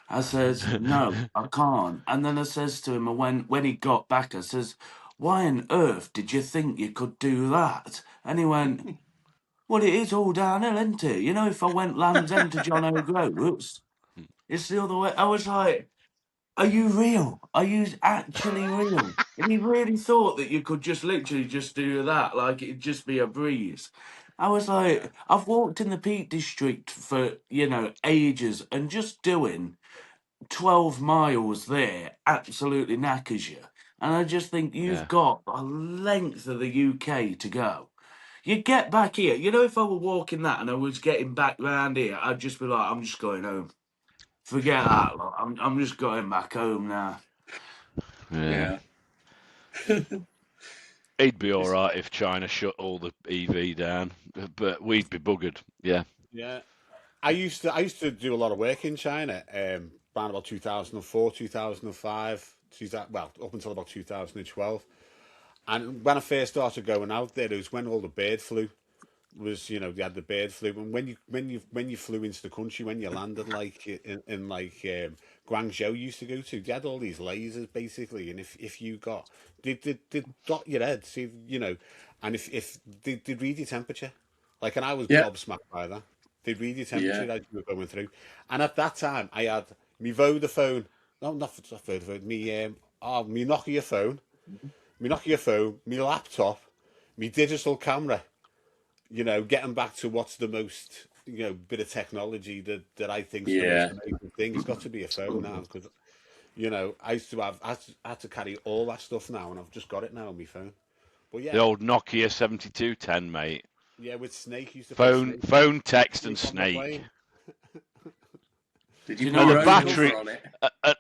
I says, "No, I can't." And then I says to him, when he got back, I says, "Why on earth did you think you could do that?" And he went, "Well, it is all downhill, isn't it? If I went Land's End to John O'Groats, it's the other way." I was like, "Are you real? Are you actually real?" And he really thought that you could just literally just do that, like it'd just be a breeze. I was like, I've walked in the Peak District for, ages, and just doing 12 miles there absolutely knackers you. And I just think you've Yeah, got a length of the UK to go. You get back here. If I were walking that and I was getting back round here, I'd just be like, I'm just going home. Forget that. Lot. I'm just going back home now. yeah. Yeah. He'd be all right if China shut all the EV down, but we'd be buggered. Yeah. Yeah, I used to do a lot of work in China. Around about 2004, 2005, well, up until about 2012. And when I first started going out there, it was when all the bird flu was, they had the bird flu. And when you flew into the country, when you landed like in like Guangzhou used to go to, they had all these lasers basically. And if you got they dot your head, see, and if they read your temperature, like, and I was Yeah. gobsmacked by that. They'd read your Yeah. temperature as you were going through. And at that time, I had me Vodafone, no, not Vodafone, me Nokia phone, my Nokia phone, my laptop, my digital camera. You know, getting back to what's the most, bit of technology that I think's the most Yeah. amazing thing. It's got to be a phone now because, I used to I had to carry all that stuff now, and I've just got it now on my phone. But The yeah, old Nokia 7210, mate. yeah, with Snake, used to play Phone, text, and Snake on my Snake. plane. Did Do you you put know And the your what own it is? battery, cover on it?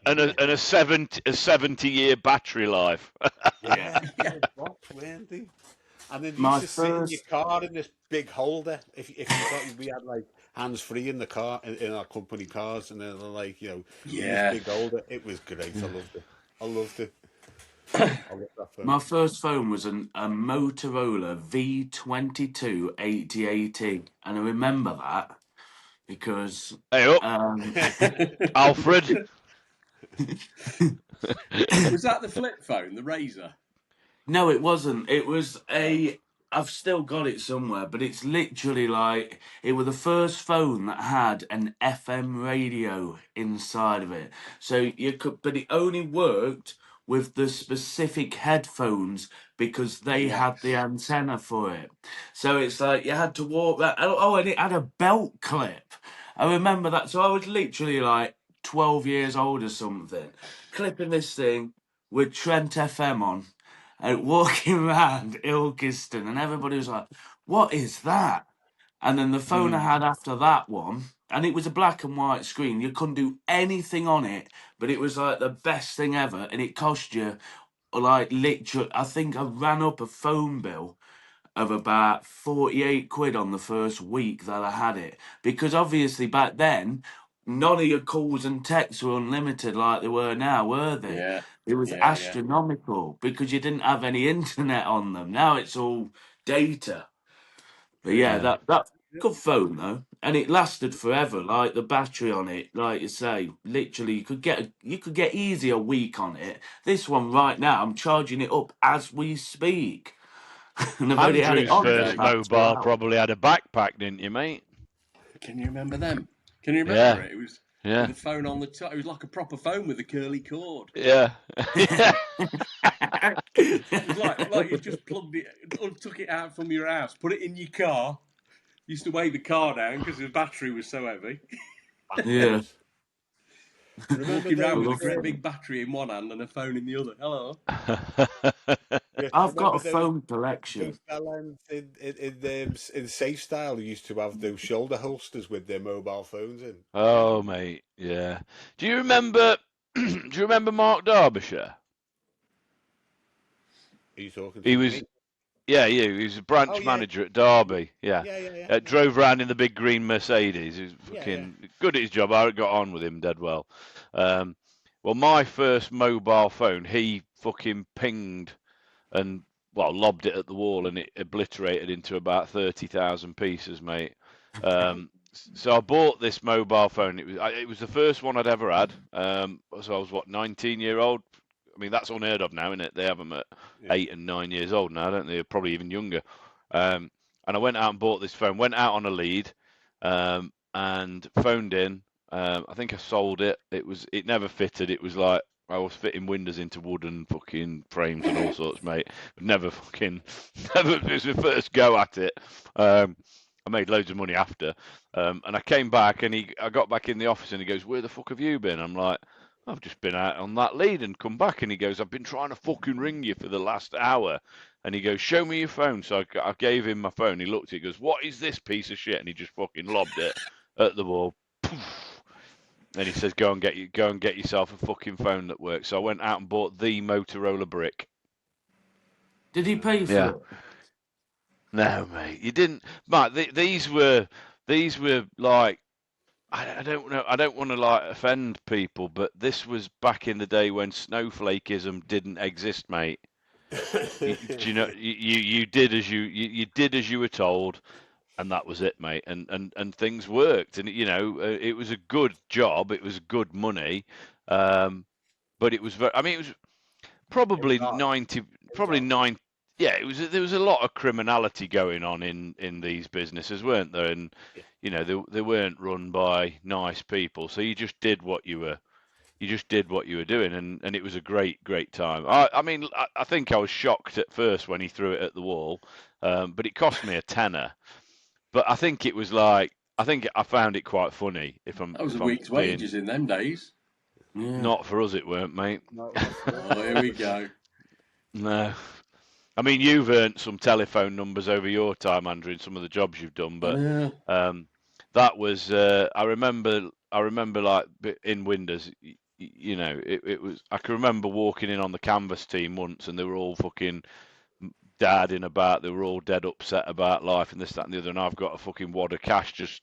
and a 70-year battery life. Yeah. Yeah, Yeah. what weren't they? And then you used My to sit in your first, car in this big holder. If you got, we had like hands free in the car in our company cars, and they're like, in this Yeah. big holder. It was great. I loved it. I loved it. I loved that phone. my first phone was a Motorola V228080, and I remember that because Hey up, um, Alfred. Was that the flip phone, the Razor? no, it wasn't. It was Oh. a. I've still got it somewhere, but it's literally like it was the first phone that had an FM radio inside of it. So you could, but it only worked with the specific headphones because they had the Yes. antenna for it. So it's like you had to walk that. Oh, and it had a belt clip. I remember that. So I was literally like 12 years old or something, clipping this thing with Trent FM on walking around Ilkeston, and everybody was like, "What is that?" And then the phone I Mm. had after that one, and it was a black and white screen. You couldn't do anything on it, but it was like the best thing ever, and it cost you like literally. I think I ran up a phone bill of about 48 quid on the first week that I had it. Because obviously back then, none of your calls and texts were unlimited like they were now, were they? Yeah. It was Yeah. Yeah. astronomical because you didn't have any internet on them. Now it's all data. But yeah, Yeah. that good phone though. And it lasted forever, like the battery on it, like you say, literally you could get easy a week on it. This one right now, I'm charging it up as we speak. And I've only had it Andrew's on for first Okay. about 2 mobile hours. probably had a backpack, didn't you, mate? Can you remember them? Can you remember Yeah, it? It was with yeah, the phone on the top. It was like a proper phone with a curly cord. yeah, yeah. It was like you just plugged it, took it out from your house, put it in your car. Used to weigh the car down because the battery was so heavy. Yeah, Backblaze. Remember Walking around with a those? great big battery in one hand and a phone in the other. Hello. Yeah, I've got remember a phone those collection. bellends in Safe Style who used to have those shoulder holsters with their mobile phones in. Oh, mate, yeah. Do you remember? Do you remember Mark Derbyshire? Are you talking He to was, me? yeah, you. He was a Oh branch yeah, manager at Derby. Yeah, yeah, yeah, yeah, yeah, drove around in the big green Mercedes. He was yeah, yeah. fucking good at his job. I got on with him dead well. Um, well, my first mobile phone, he fucking pinged and lobbed it at the wall, and it obliterated into about 30,000 pieces, mate. So I bought this mobile phone. It was the first one I'd ever had. So I was 19-year-old. I mean, that's unheard of now, isn't it? They have them at Yeah. 8 and 9 years old now, don't they? They're probably even younger. And I went out and bought this phone. Went out on a lead, and phoned in. I think I sold it. It never fitted. It was like I was fitting windows into wooden fucking frames and all sorts, mate. Never fucking, never. It was my first go at it. I made loads of money after, and I came back and I got back in the office and he goes, "Where the fuck have you been?" I'm like, "I've just been out on that lead and come back." And he goes, "I've been trying to fucking ring you for the last hour." And he goes, "Show me your phone." So I gave him my phone. He looked at it, he goes, "What is this piece of shit?" And he just fucking lobbed it at the wall. Poof. And he says, go and get yourself a fucking phone that works." So I went out and bought the Motorola brick. Did he pay for Yeah. it? No, mate, you didn't. Mate, these were like, I don't know. I don't want to like offend people, but this was back in the day when snowflakism didn't exist, mate. Do you know? You did as you did as you were told, and that was it, mate. And things worked, and it was a good job. It was good money, but it was very. I mean, it was It was probably hard. 90, It was probably hard. nine. Yeah, there was a lot of criminality going on in these businesses, weren't there? And Yeah. they weren't run by nice people, so you just did what you just did what you were doing, and it was a great time. I mean, I think I was shocked at first when he threw it at the wall, but it cost me a tenner. But I think it was like, I think I found it quite funny. That was a if I'm week's being, wages in them days. Yeah. not for us, it weren't, mate. No, not for us. Oh, here we go. No. I mean, you've earned some telephone numbers over your time, Andrew, in some of the jobs you've done, I but know. that was I remember like in Windows, you know, it was, I can remember walking in on the canvas team once, and they were all fucking dadding about, they were all dead upset about life and this, that, and the other, and I've got a fucking wad of cash just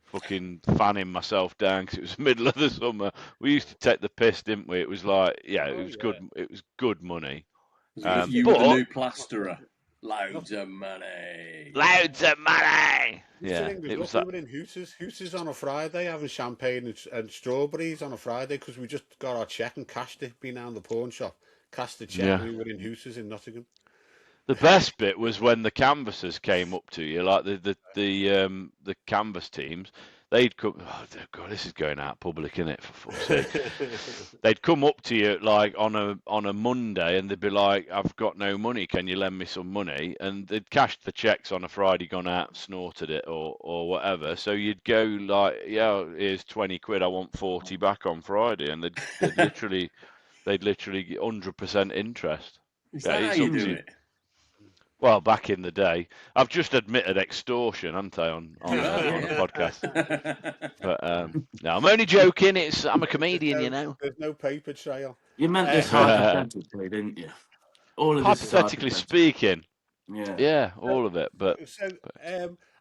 fucking fanning myself down because it was the middle of the summer. We used to take the piss, didn't we? It was like, yeah, it Oh was good. yeah. It was good money. You were the But new plasterer. Loads of money. loads of money. Eastern Yeah, England, it was look, we that. were in Hooters on a Friday having champagne and strawberries on a Friday because we just got our cheque and cashed it, been down the pawn shop, cashed the cheque, and Yeah. we were in Hooters in Nottingham. The best bit was when the canvassers came up to you, like the canvas teams. They'd come. Oh, God, this is going out public, isn't it? For fuck's sake. They'd come up to you like on a Monday, and they'd be like, "I've got no money. Can you lend me some money?" And they'd cashed the checks on a Friday, gone out, snorted it, or whatever. So you'd go like, "Yeah, here's 20 quid. I want 40 back on Friday," and they'd literally 100% interest. Is Yeah, that how it's you up to do you. it? Well, back in the day, I've just admitted extortion, haven't I, on You have, a yeah. podcast? But no, I'm only joking. I'm a comedian, you know. There's no paper trail. You meant this hypothetically, didn't you? All of this is Hypothetically hypothetical. speaking, Yeah. yeah, all of it. But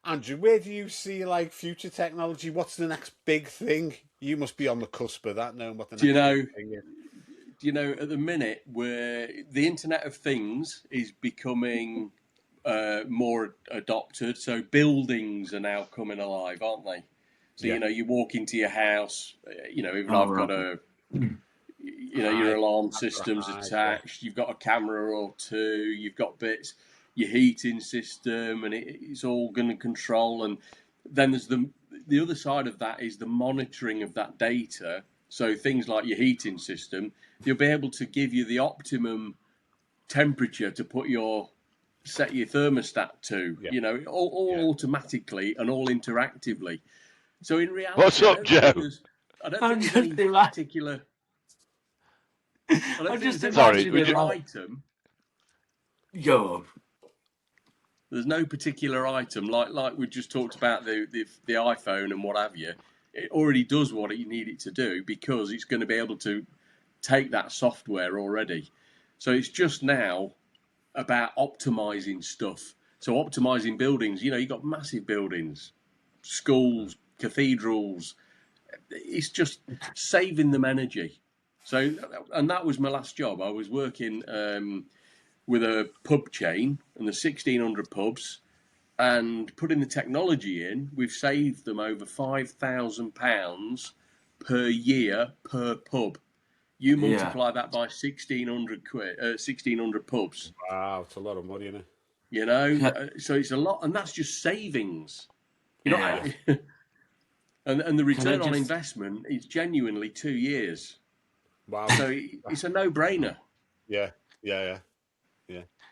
Andrew, where do you see like future technology? What's the next big thing? You must be on the cusp of that, knowing what the next big thing is. Do you know, at the minute where the Internet of Things is becoming more adopted, so buildings are now coming alive, aren't they? So, Yeah. you know, you walk into your house, even Oh, I've got right. your alarm system's Right, attached, you've got a camera or two, you've got bits, your heating system, and it's all going to control. And then there's the other side of that is the monitoring of that data. So things like your heating system, you'll be able to give you the optimum temperature to set your thermostat to, Yeah. all Yeah. automatically and all interactively. So in what's reality, up, Joe? I don't I'm think there's just any imagine- particular. I don't I'm think just there's any Sorry, particular imagining. item. Go on. There's no particular item like we just talked about the iPhone and what have you. It already does what you need it to do because it's going to be able to take that software already. So it's just now about optimizing stuff. So optimizing buildings. You've got massive buildings, schools, cathedrals. It's just saving them energy. So, and that was my last job. I was working with a pub chain, and the 1,600 pubs, and putting the technology in, we've saved them over £5,000 per year per pub. You Yeah. multiply that by 1,600 quid, 1,600 pubs. Wow, it's a lot of money, isn't it? So it's a lot, and that's just savings. Yeah. And the return on just- investment is genuinely 2 years. Wow. So it's a no-brainer. Yeah.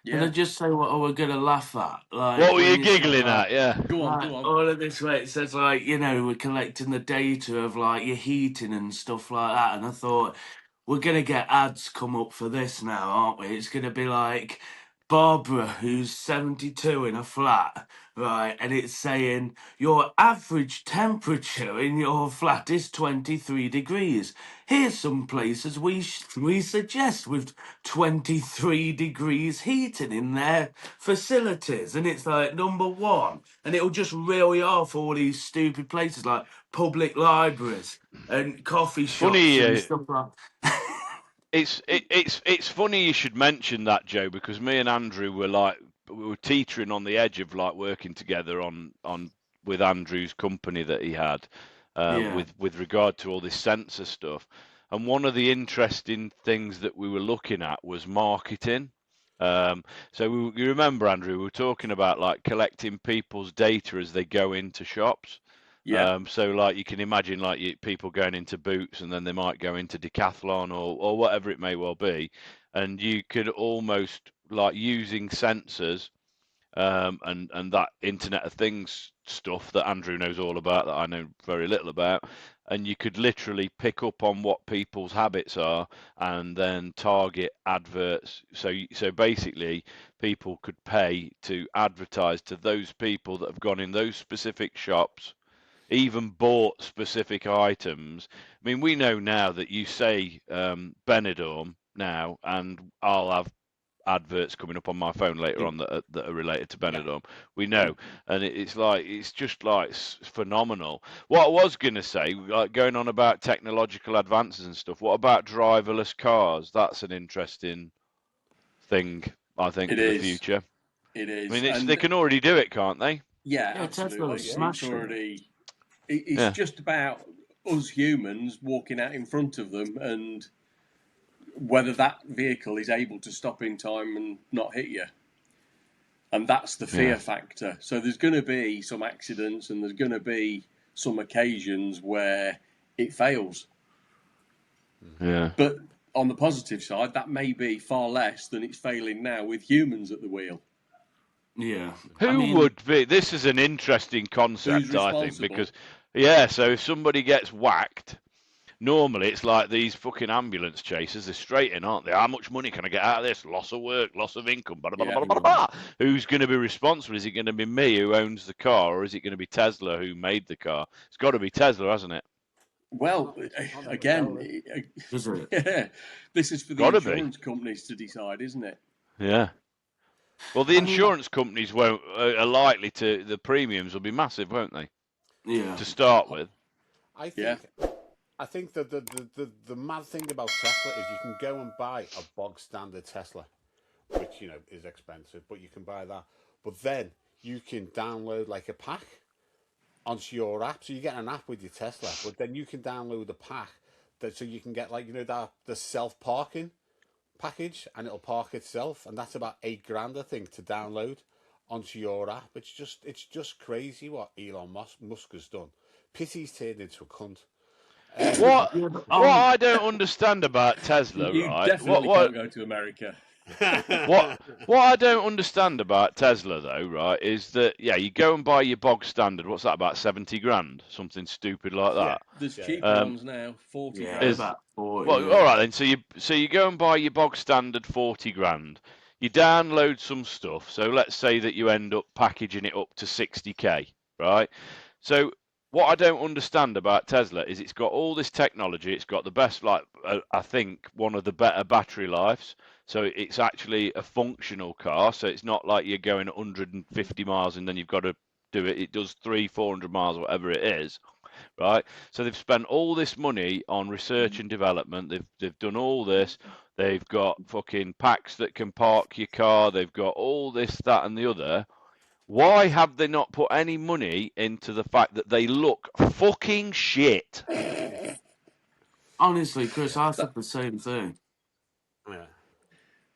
Can I just say what I was going to laugh at? Like, What were when you said, giggling like, at? Yeah. Go on, Like, go on. all of this way it says like, we're collecting the data of like your heating and stuff like that, and I thought we're gonna get ads come up for this now, aren't we? It's gonna be like Barbara, who's 72 in a flat, right, and it's saying your average temperature in your flat is 23 degrees. Here's some places we suggest with 23 degrees heating in their facilities, and it's like number one, and it'll just reel you off all these stupid places like public libraries and coffee shops Funny, and stuff like. it's funny you should mention that, Joe, because me and Andrew we were teetering on the edge of like working together on with Andrew's company that he had, Yeah. with regard to all this sensor stuff. And one of the interesting things that we were looking at was marketing. So you remember, Andrew, we were talking about like collecting people's data as they go into shops. Yeah. So like you can imagine like people going into Boots and then they might go into Decathlon or whatever it may well be, and you could almost like using sensors and that Internet of Things stuff that Andrew knows all about that I know very little about, and you could literally pick up on what people's habits are and then target adverts. So basically, people could pay to advertise to those people that have gone in those specific shops, even bought specific items. I mean, we know now that you say Benidorm now, and I'll have adverts coming up on my phone later on that are related to Yeah. Benidorm. We know, and it's just like phenomenal. What I was gonna say, like going on about technological advances and stuff. What about driverless cars? That's an interesting thing, I think, It for the is. future. It I is. mean, they can already do it, can't they? Yeah, Yeah, Tesla absolutely. was It's smashing. already. It's Yeah. just about us humans walking out in front of them and whether that vehicle is able to stop in time and not hit you. And that's the fear Yeah. factor. So there's going to be some accidents and there's going to be some occasions where it fails. Yeah. But on the positive side, that may be far less than it's failing now with humans at the wheel. Yeah. Who would be? This is an interesting concept, Who's I think, responsible? because yeah. So if somebody gets whacked, normally it's like these fucking ambulance chasers. They're straight in, aren't they? How much money can I get out of this? Loss of work, loss of income. Blah, blah, Yeah. blah, blah, blah, blah. Who's going to be responsible? Is it going to be me who owns the car, or is it going to be Tesla who made the car? It's got to be Tesla, hasn't it? Well, Not again, necessarily. Is it? yeah, this is for the Got to be. insurance companies to decide, isn't it? Yeah. Well, the I mean, insurance companies won't are likely to. The premiums will be massive, won't they? yeah. To start with. I Yeah. think that the mad thing about Tesla is you can go and buy a bog standard Tesla, which is expensive, but you can buy that. But then you can download like a pack onto your app. So you get an app with your Tesla, but then you can download a pack so you can get like that the self parking package, and it'll park itself, and that's about £8,000 I think to download onto your app. It's just crazy what Elon Musk has done. Pity's turned into a cunt. What Yeah, but, what I don't understand about Tesla, You right? definitely can't go to America. What I don't understand about Tesla though, right, is that yeah, you go and buy your bog standard. What's that, about 70 grand, something stupid like Yeah. that? There's Yeah, cheaper yeah. ones now, 40 yeah, grand. about 40. Well, Yeah. all right then. So you go and buy your bog standard 40 grand. You download some stuff. So let's say that you end up packaging it up to 60k, right? So what I don't understand about Tesla is it's got all this technology. It's got the best, like I think, one of the better battery lives. So it's actually a functional car. So it's not like you're going 150 miles and then you've got to do it. It does 300-400 miles, whatever it is, right? So they've spent all this money on research and development. They've done all this. They've got fucking packs that can park your car. They've got all this, that, and the other. Why have they not put any money into the fact that they look fucking shit? Honestly, Chris, I said the same thing. yeah.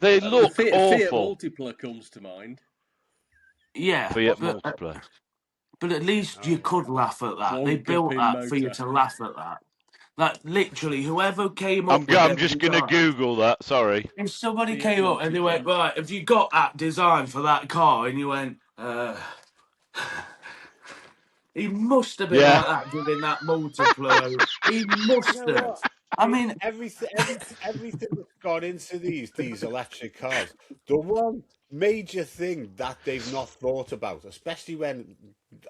They The look Fiat awful. Multipla comes to mind. Yeah, Fiat but Multipla. but at least you could laugh at that. They One built good-pin that for you motor. to laugh at that. Like literally, whoever came up with I'm that just gonna design- Google that. Sorry. If somebody Fiat came up and they went, Multipla. right, have you got that design for that car? And you went, he must have been Yeah. like that doing that multiplier. He must You know have. what? I mean, Everything that's gone into these electric cars. The one major thing that they've not thought about, especially when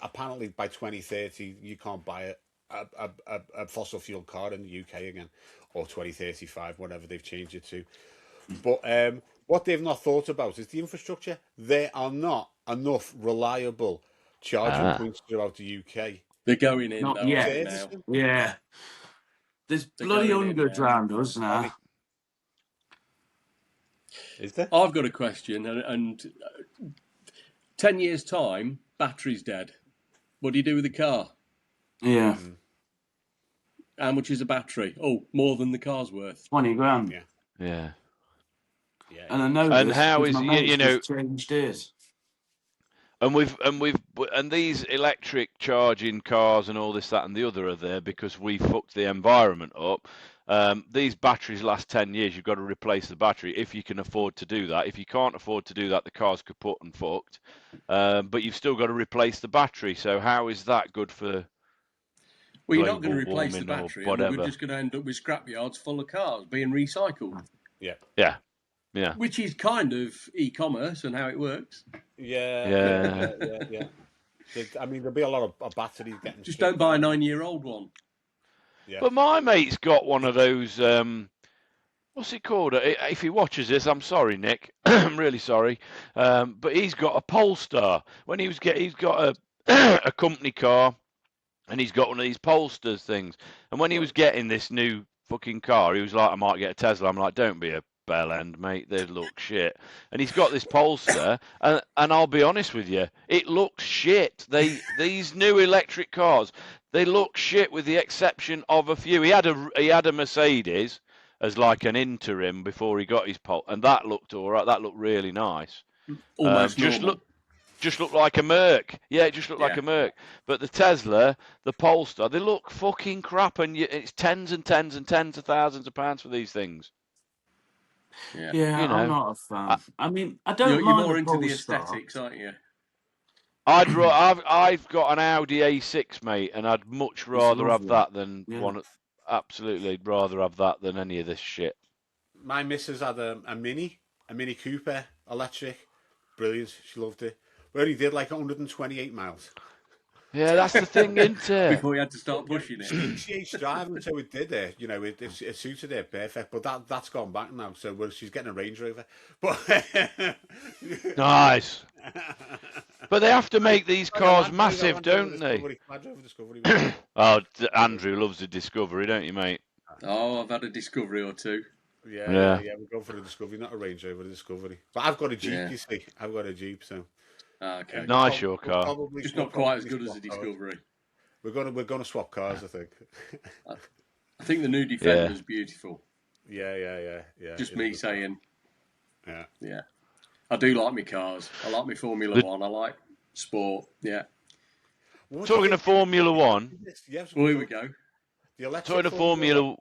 apparently by 2030 you can't buy a fossil fuel car in the UK again, or 2035, whatever they've changed it to. But what they've not thought about is the infrastructure. There are not enough reliable charging points throughout the UK. They're going in, not though, yet. aren't they, now? Yeah. There's They're bloody going in hundreds now. round us now. Sorry. Is there? I've got a question, and 10 years' time, battery's dead. What do you do with the car? Yeah. How much is a battery? Oh, more than the car's worth. 20 grand. Yeah. Yeah. Yeah. And I know And this how because is my mate's you know? just changed his. And these electric charging cars and all this, that, and the other are there because we fucked the environment up. These batteries last 10 years. You've got to replace the battery if you can afford to do that. If you can't afford to do that, the car's kaput and fucked. But you've still got to replace the battery. So how is that good for Well, you're not going to global replace the warming or battery, and we're whatever? just going to end up with scrapyards full of cars being recycled, Yeah. Yeah, yeah, which is kind of e-commerce and how it works. Yeah. yeah. I mean, there'll be a lot of batteries getting Just stripped don't buy a down. 9-year-old one. Yeah. But my mate's got one of those. What's it called? If he watches this, I'm sorry, Nick. I'm really sorry. But he's got a Polestar. When he's got a a company car, and he's got one of these Polestars things. And when he was getting this new fucking car, he was like, "I might get a Tesla." I'm like, "Don't be a bell end, mate. They look shit." And he's got this Polestar, and I'll be honest with you, it looks shit. These new electric cars, they look shit with the exception of a few. He had a Mercedes as like an interim before he got his Pol, and that looked all right. That looked really nice. Almost Just normal. looked like a Merc. Yeah, it just looked like Yeah. a Merc. But the Tesla, the Polestar, they look fucking crap, and it's tens and tens and tens of thousands of pounds for these things. Yeah. Yeah, You I'm know, not a fan. I, I mean, I You're don't mind more the into the Polestar. aesthetics, aren't you? I've got an Audi A6, mate, and I'd much It's rather have lovely. that than Yeah. one. Absolutely, rather have that than any of this shit. My missus had a Mini Cooper electric. Brilliant. She loved it. We only did like 128 miles. Yeah, that's the thing, isn't it? Before you had to start But yeah, pushing it. she hates driving, so it did it. You know, it suited her perfect. But that's gone back now, so she's getting a Range Rover. But Nice. But they have to make these sorry, a cars Land Rover, massive, don't they? Land Rover Discovery. Was it? Oh, Andrew loves the Discovery, don't you, mate? Oh, I've had a Discovery or two. Yeah. We're going for a Discovery, not a Range Rover, a Discovery. But I've got a Jeep, Yeah. you see. I've got a Jeep, so Okay. Nice your car. probably Just we'll not quite as probably good as a swap cars. Discovery. We're gonna swap cars, I think. I think the new Defender's beautiful. Yeah. Just It's me good. saying. Yeah. Yeah. I do like my cars. I like my Formula One. I like sport. Yeah. What do you Talking of think- Formula One, Yes, Well, here we go. the electric talking of Formula One. Formula,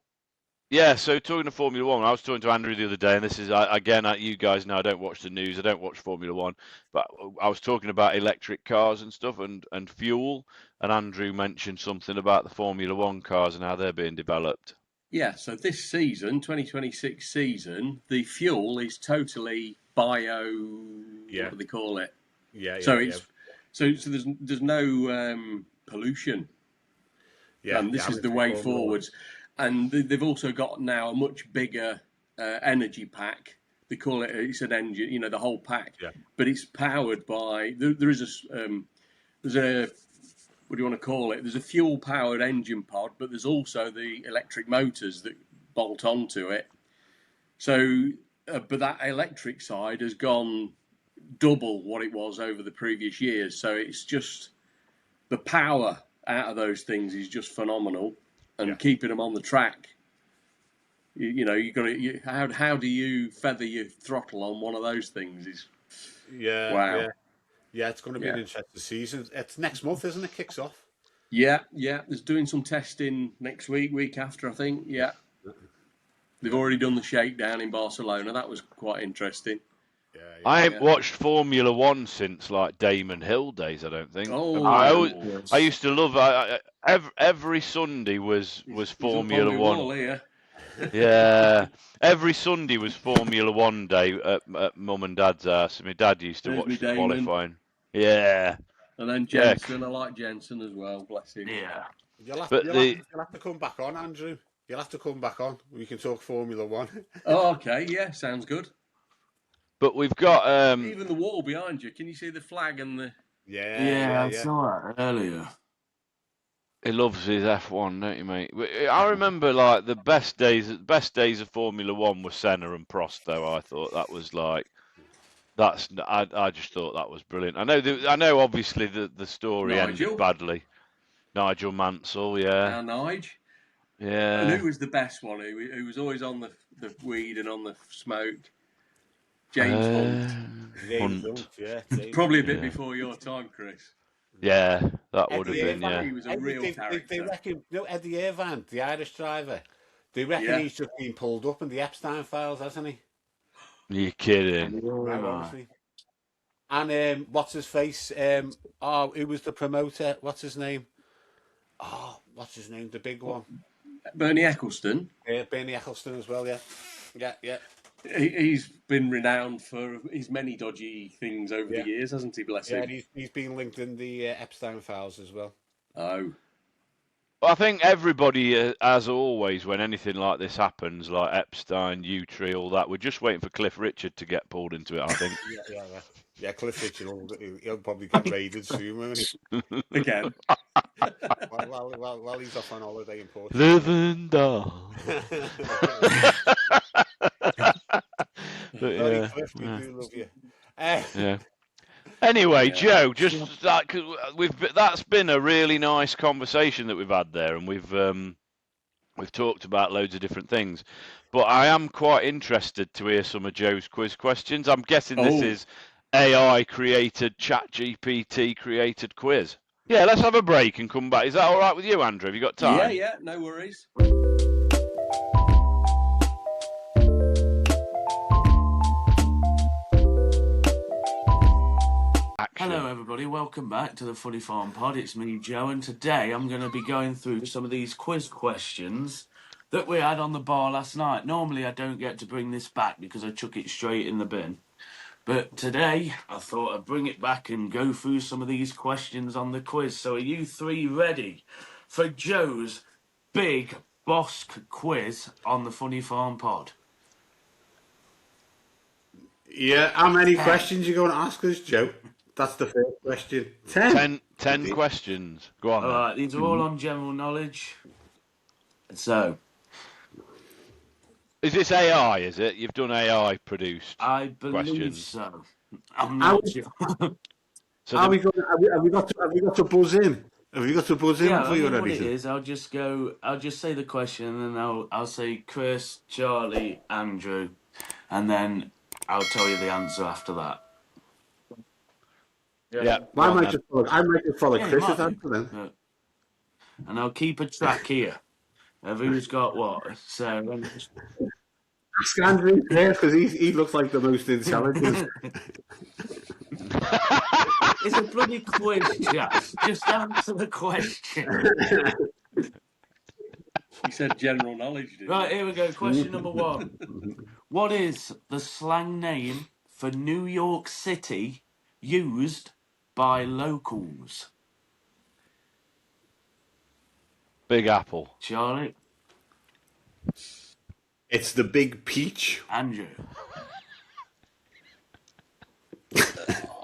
yeah. So talking of Formula One, I was talking to Andrew the other day, and this is again, you guys know I don't watch the news, I don't watch Formula One, but I was talking about electric cars and stuff and fuel, and Andrew mentioned something about the Formula One cars and how they're being developed. Yeah. So this season, 2026 season, the fuel is totally bio. Yeah. What do they call it? Yeah. So it's so there's no pollution. And this is the way forwards. And they've also got now a much bigger energy pack. They call it, it's an engine, you know, the whole pack. Yeah. But it's powered by, there's a, what do you want to call it? There's a fuel powered engine pod, but there's also the electric motors that bolt onto it. So, but that electric side has gone double what it was over the previous years. So it's just the power out of those things is just phenomenal, and keeping them on the track. You know, you got to. How do you feather your throttle on one of those things? Is wow. Yeah, it's going to be an interesting season. It's next month, isn't it? Kicks off. Yeah. There's doing some testing next week after, I think. Yeah. They've already done the shakedown in Barcelona. That was quite interesting. I ain't watched Formula One since like Damon Hill days. I don't think. Oh, I used to love. Every Sunday was Formula One. Yeah, every Sunday was Formula One day at Mum and Dad's house. My dad used to watch the qualifying. Yeah. And then Jensen, I like Jensen as well. Bless him. Yeah. You'll have to come back on, Andrew. You'll have to come back on. We can talk Formula One. Oh, okay. Yeah, sounds good. But we've got even the wall behind you. Can you see the flag and the? Yeah, I saw that earlier. He loves his F1, don't you, mate? I remember like the best days of Formula One were Senna and Prost. Though I thought that was like I just thought that was brilliant. I know. Obviously, the story ended badly. Nigel Mansell, yeah. Nigel. Yeah. And who was the best one? Who was always on the weed and on the smoke? James Hunt. James Hunt. Hunt, yeah. James Probably a Hunt. bit Yeah. before your time, Chris. Yeah, that would have Eddie been, yeah. He was a Irvine. real They character. reckon, you know, Eddie Irvine, the Irish driver, they reckon Yeah. he's just been pulled up in the Epstein files, hasn't he? You're kidding. Right, obviously. And what's his face? Who was the promoter? What's his name? Oh, what's his name? The big one. Bernie Ecclestone. Bernie Ecclestone as well, yeah. Yeah. He's been renowned for his many dodgy things over the years, hasn't he? Bless Yeah, him. and he's been linked in the Epstein files as well. Oh. Well, I think everybody, as always, when anything like this happens, like Epstein, U-Tree, all that, we're just waiting for Cliff Richard to get pulled into it, I think. Yeah, Cliff Richard, he'll probably get raided soon, won't he? Again. While he's off on holiday in Portugal. Live and die. Sorry, Cliff, we do love you. Yeah. Anyway, Yeah. Joe, just that that's been a really nice conversation that we've had there, and we've talked about loads of different things. But I am quite interested to hear some of Joe's quiz questions. I'm guessing this is AI created, ChatGPT created quiz. Yeah, let's have a break and come back. Is that all right with you, Andrew? Have you got time? Yeah, no worries. Action. Hello everybody, welcome back to the Funnyfarm pod. It's me, Joe, and today I'm going to be going through some of these quiz questions that we had on the bar last night. Normally I don't get to bring this back because I chuck it straight in the bin. But today I thought I'd bring it back and go through some of these questions on the quiz. So are you three ready for Joe's big Bosk quiz on the Funnyfarm pod? Yeah, how many questions are you going to ask us, Joe? That's the first question. 10. 10 questions. Go on. All Then. right, these are all on general knowledge. So, is this AI? Is it? You've done AI produced? I believe questions. so. I'm not sure. So have we got to buzz in? Have you got to buzz in Yeah, for I you mean, or what it anything? is, I'll just say the question, and then I'll say Chris, Charlie, Andrew, and then I'll tell you the answer after that. Yeah. I might just follow Yeah, you Chris's might do. answer then. Yeah. And I'll keep a track here of who's got what. So, Ask Andrew first because he looks like the most intelligent. it's a bloody quiz, just answer the question. He said general knowledge, didn't Right, he? here we go. Question number 1. What is the slang name for New York City used by locals? Big Apple. Charlie? It's the Big Peach. Andrew?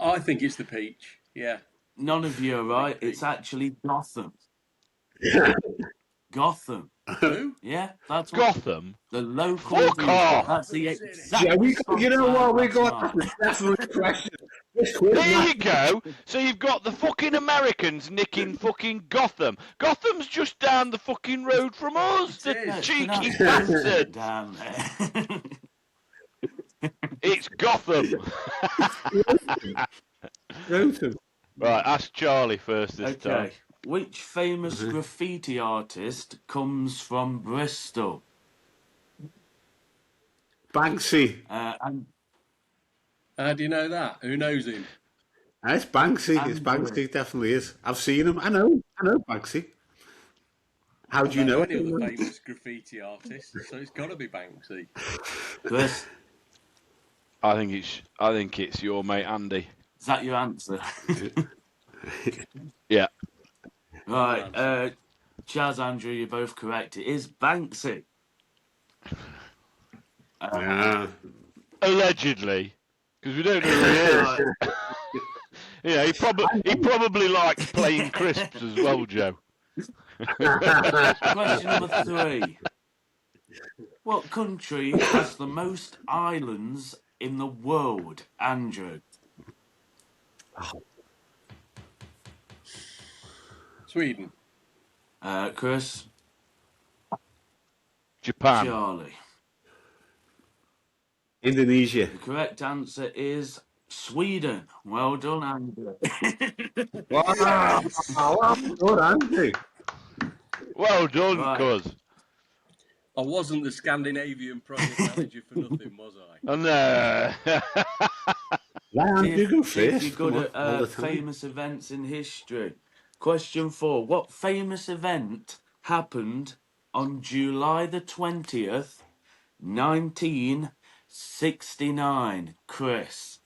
I think it's the peach. Yeah. None of you are right. It's actually Gotham. Gotham. Who? Yeah, that's what Gotham. the local. Fuck off. That's the exact. Yeah, you know what? We're going to last have night. to definitely question this quiz. There you go. So you've got the fucking Americans nicking fucking Gotham. Gotham's just down the fucking road from us. It The is. cheeky Pronounced bastard. down there. It's Gotham. Right, ask Charlie first this time. Okay. Which famous graffiti artist comes from Bristol? Banksy. And How do you know that? Who knows him? It's Banksy. It's Banksy. It definitely is. I've seen him. I know Banksy. How do you know any it? other famous graffiti artists? So it's got to be Banksy. Chris, I think it's your mate Andy. is that your answer? Yeah. Right. Chaz, Andrew, you're both correct. It is Banksy. Yeah. Allegedly, because we don't know who he is. Yeah, he probably likes playing crisps as well, Joe. Question number 3. What country has the most islands in the world, Andrew? Sweden. Chris? Japan. Charlie? Indonesia. The correct answer is Sweden. Well done, Andrew. Wow, well done, Andrew. Well done, Right. cuz. I wasn't the Scandinavian project manager for nothing, was I? Oh, no. You go See if first. you're Come good on, all the at time. famous events in history. Question 4. What famous event happened on July the 20th, 1969? Chris.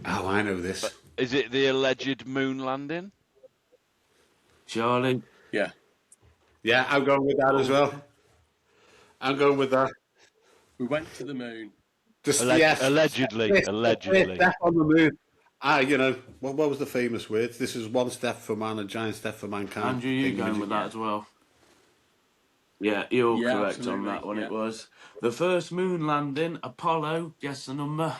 Oh, I know this. Is it the alleged moon landing? Charlie. Yeah. Yeah, I'm going with that as well. I'm going with that. We went to the moon. Just yes, Allegedly. first Allegedly. step on the moon. You know, what was the famous words? This is one step for man, a giant step for mankind. Andrew, you going with that as well? Yeah, you're Yeah, correct on absolutely, that one. yeah. It was the first moon landing. Apollo. Guess the number.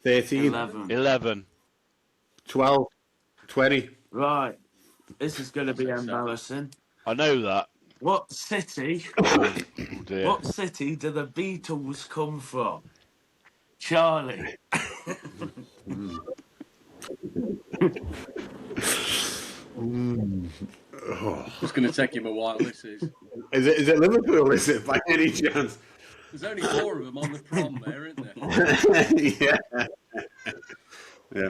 13, 11. 11. 12, 20. Right. This is going to be Six, embarrassing. I know that. What city? Oh, dear. What city do the Beatles come from? Charlie. It's going to take him a while, this is. Is it Liverpool, is it, by any chance? There's only 4 of them on the prom there, isn't there? Yeah. Yeah.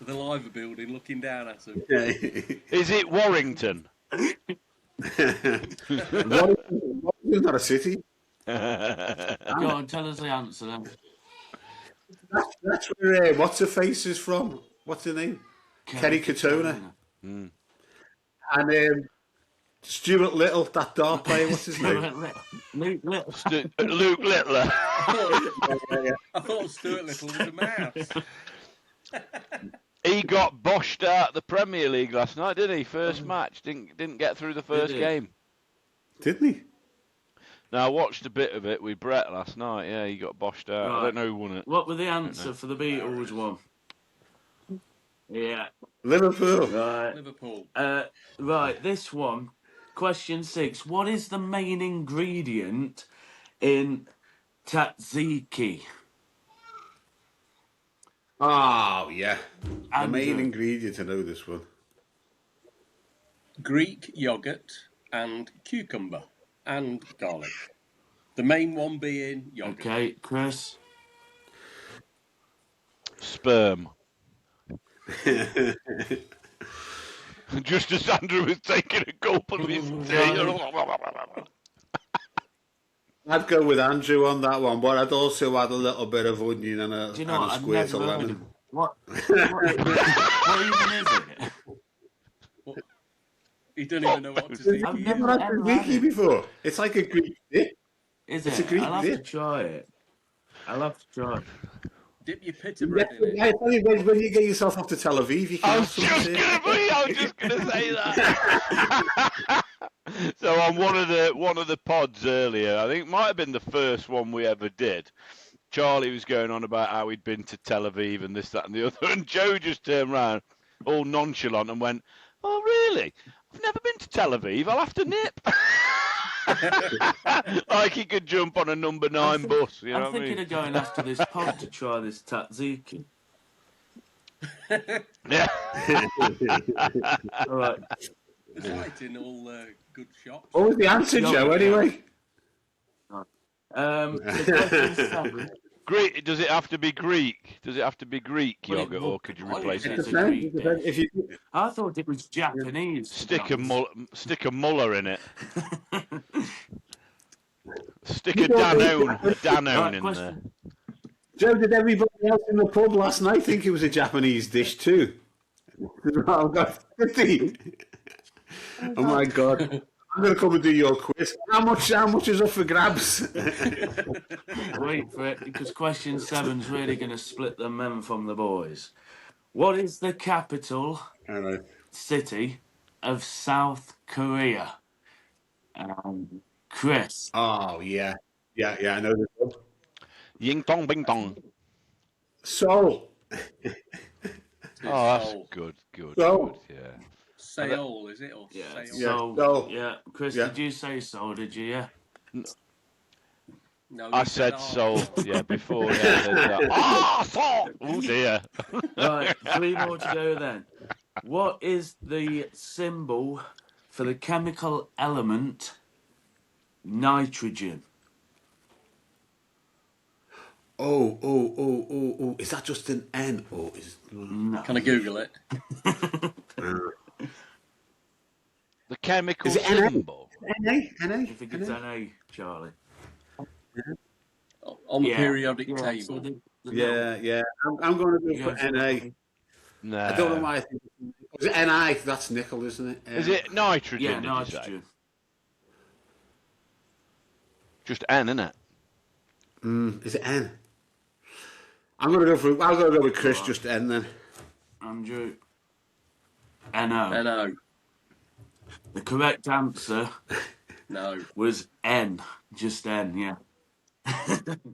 The Liver building looking down at them. Is it Warrington? Warrington's not a city. Go on, tell us the answer then. That's where what's her face is from. What's her name? Kerry Katona. Mm. And Stuart Little, that dart player. What's his name? Luke Little. Luke Littler. I thought Stuart Little was a mouse. He got boshed out of the Premier League last night, didn't he? First match. Didn't get through the first game. Didn't he? Now, I watched a bit of it with Brett last night. Yeah, he got boshed out. Right. I don't know who won it. What were the answer for the Beatles one? Yeah. Liverpool. Right. Liverpool. Right, this one. Question 6. What is the main ingredient in tzatziki? Oh, yeah. The main Andrew. ingredient, I know this one. Greek yogurt and cucumber and garlic. The main one being yogurt. Okay, Chris. Sperm. Just as Andrew was taking a gulp of his tea. I'd go with Andrew on that one, but I'd also add a little bit of onion and a, Do you know and what? a I've squirt never of heard lemon. of what even is it? You don't even know what to think. I've You've never never had ever had tzatziki it. before. It's like a Greek dip. Is It's a it? Greek I'll have to dip. try it. I'll have to try it. Dip your pita bread in it. I tell you, when you get yourself off to Tel Aviv, you can I have was some just too. gonna say that. So on one of the pods earlier, I think it might have been the first one we ever did. Charlie was going on about how he'd been to Tel Aviv and this, that, and the other, and Joe just turned around, all nonchalant, and went, "Oh, really? I've never been to Tel Aviv. I'll have to nip." Like he could jump on a number 9 bus. You know I'm what I thinking mean? of going after this pod to try this tzatziki. Yeah. All right. It's right in all good shops. What was the answer, Joe, anyway? So question 7. Greek? Does it have to be Greek? Does it have to be Greek Well, yogurt, or could you replace it's it? a Greek dish. If you, I thought it was Japanese. Stick a muller in it. Stick a Danone in there. Joe, did everybody else in the pub last night think it was a Japanese dish too? Oh, God. Oh my God. I'm going to come and do your quiz. How much is up for grabs? Wait for it, because question 7's really going to split the men from the boys. What is the capital city of South Korea? Chris. Oh, yeah. Yeah, I know this one. Ying tong bing tong. Seoul. Oh, that's good. Seoul. Good, yeah. Seoul, is it? Or Yeah. Seoul? So, Seoul. yeah. Chris, Yeah. did you say so? Did you? Yeah. No, I you said "Ah." salt, yeah, before I said that. Ah, salt! Oh dear. Right, 3 more to go then. What is the symbol for the chemical element nitrogen? Oh. Is that just an N? Or is... No. Can I Google it? The chemical Is it NA? symbol. NA? You think it's NA, Charlie? On the Yeah. periodic Yeah, table. so the Yeah. I'm going to go for NA. No. I don't know why I think... Is it NI? That's nickel, isn't it? Is it nitrogen, Yeah, did nitrogen. you say? Just N, isn't it? Is it N? I'm going to go with Chris, Right. just N then. Andrew. NO. No. The correct answer No. was N. Just N, yeah.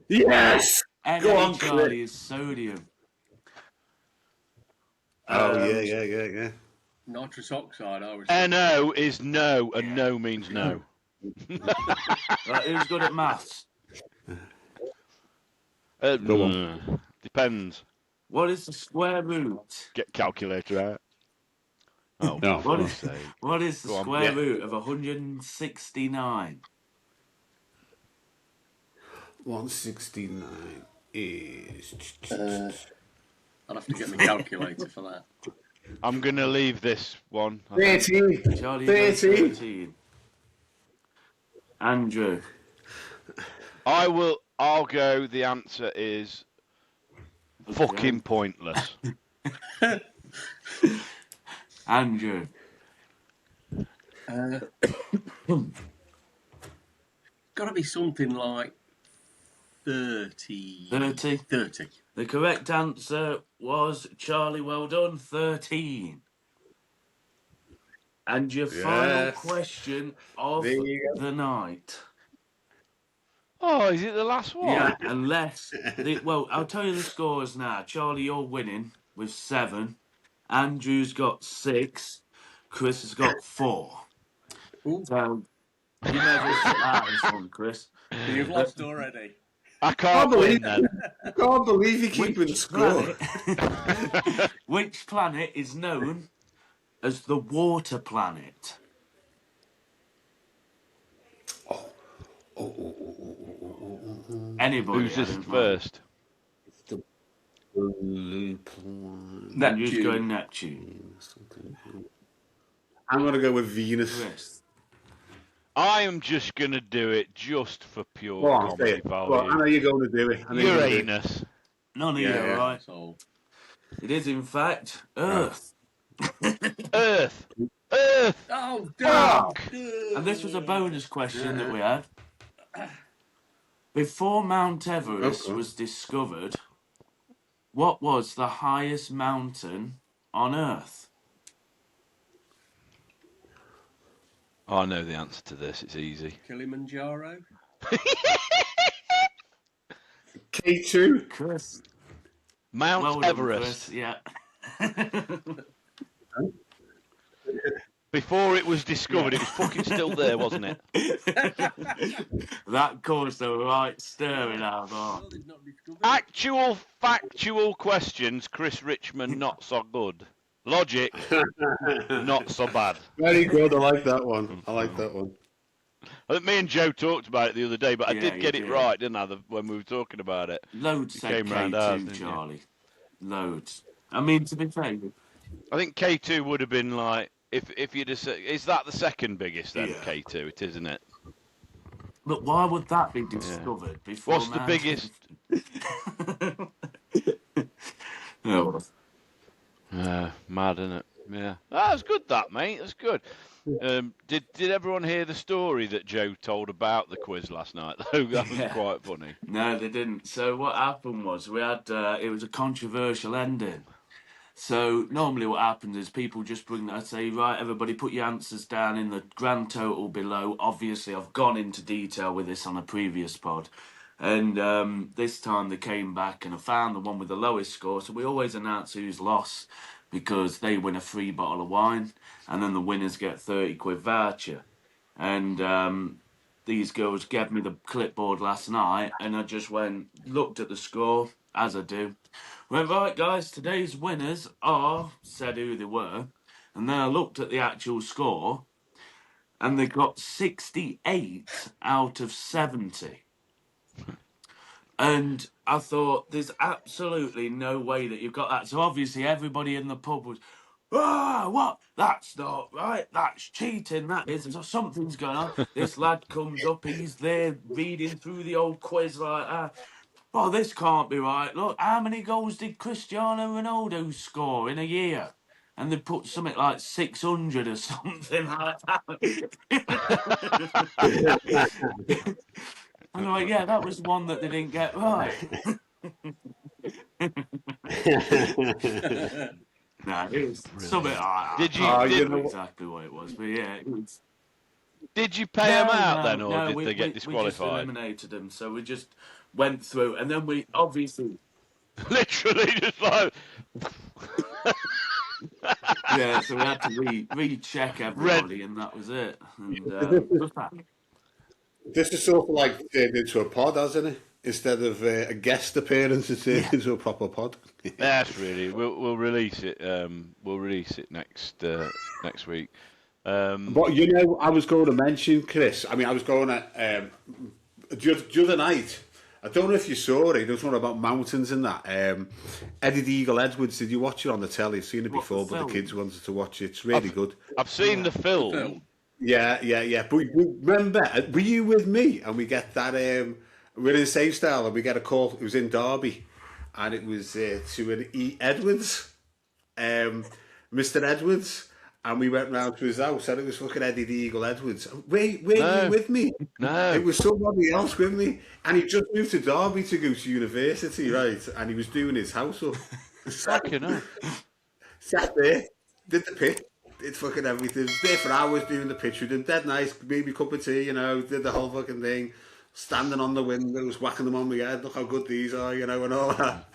Yes! Go Na, on, Charlie, Chris. is sodium. Oh, yeah. Nitrous oxide, I was NO is no, and no means no. Right, who's good at maths? Go on. Depends. What is the square root? Get calculator out. Oh, No. for What God's is, sake. what is the Go on. square Yeah. root of 169? 169 is... I'd have to get my calculator for that. I'm going to leave this one. I think. 13. Charlie goes 13. Andrew. I'll go. The answer is fucking pointless. Andrew. Got to be something like 30. 30. 30. The correct answer was, Charlie, well done, 13. And your final Yes. question of There you the night. Oh, is it the last one? Yeah, unless... well, I'll tell you the scores now. Charlie, you're winning with 7. Andrew's got 6. Chris has got 4. Ooh. So, you may as well sit out this one, Chris. You've lost already. I can't win then. I can't believe you're keeping score. Which planet is known as the water planet? Anybody? Who's this first? The blue planet. Andrew's going Neptune. I'm going to go with Venus. Chris. I am just going to do it just for pure Go on, say comedy it. Well, I know value. you're going to do it. I know you're gonna do it. Uranus. None of you, Yeah. right? So, It is, in fact, Earth. Earth. Earth. oh, Fuck. And this was a bonus question that we had. Before Mount Everest was discovered, what was the highest mountain on Earth? Oh, I know the answer to this. It's easy. Kilimanjaro. K2. Chris. Mount Well done, Everest. Chris. Yeah. Before it was discovered, it was fucking still there, wasn't it? That caused a right stir in our bar. Well, they've not discovered it. Actual factual questions, Chris Richmond, not so good. Logic, not so bad. Very good. I like that one. I think me and Joe talked about it the other day, but I Yeah, did you get it did. right, didn't I, when we were talking about it? Loads You said came round ours, K2, didn't you? Charlie. Loads. I mean, to be fair, I think K2 would have been like, if you'd have said, is that the second biggest then, Yeah. K2? It is, isn't it? look, why would that be discovered before What's the Mount biggest? Oh, Mad, isn't it? Yeah. That's good, that, mate. That's good. Did everyone hear the story that Joe told about the quiz last night, though? That was Yeah. quite funny. no, they didn't. So what happened was we had it was a controversial ending. So normally what happens is people just I say, right, everybody put your answers down in the grand total below. Obviously, I've gone into detail with this on a previous pod. And this time they came back and I found the one with the lowest score. So we always announce who's lost because they win a free bottle of wine and then the winners get 30 quid voucher. And these girls gave me the clipboard last night, and I just looked at the score, as I do. Went, right, guys, today's winners are, said who they were, and then I looked at the actual score, and they got 68 out of 70. And I thought, there's absolutely no way that you've got that. So obviously everybody in the pub was, what? That's not right. That's cheating. That is. Something's going on. This lad comes up. He's there reading through the old quiz like that. Oh, this can't be right. Look, how many goals did Cristiano Ronaldo score in a year? And they put something like 600 or something like that. And I'm like, yeah, that was one that they didn't get right. No, it was something. Did you- I did- don't know exactly what it was, but yeah, it was. Did you pay them out then, or no, did they get We just disqualified? eliminated them, so we just went through, and then we obviously. Literally just like. Yeah, so we had to recheck everybody, and that was it. And This is sort of like turned into a pod, hasn't it? Instead of a guest appearance, it's turned into a proper pod. That's really. We'll release it. We'll release it next week. But you know, I was going to mention, Chris. I mean, I was going to the other night. I don't know if you saw it. There was one about mountains and that. Eddie the Eagle Edwards. Did you watch it on the telly? I've seen it before, but the kids wanted to watch it. It's really good. I've seen the film. Yeah. But remember, were you with me? And we get that. We're in Safe Style, and we get a call. It was in Derby, and it was to an E. Edwards, Mr. Edwards. And we went round to his house, and it was fucking Eddie the Eagle Edwards. Wait, were you with me? No. It was somebody else with me. And he just moved to Derby to go to university, right? And he was doing his house up. Fucking hell. Sat there, did the pitch, did fucking everything. Was there for hours doing the pitch with him. Dead nice, made me a cup of tea, you know, did the whole fucking thing. Standing on the windows, whacking them on my head. Look how good these are, you know, and all that.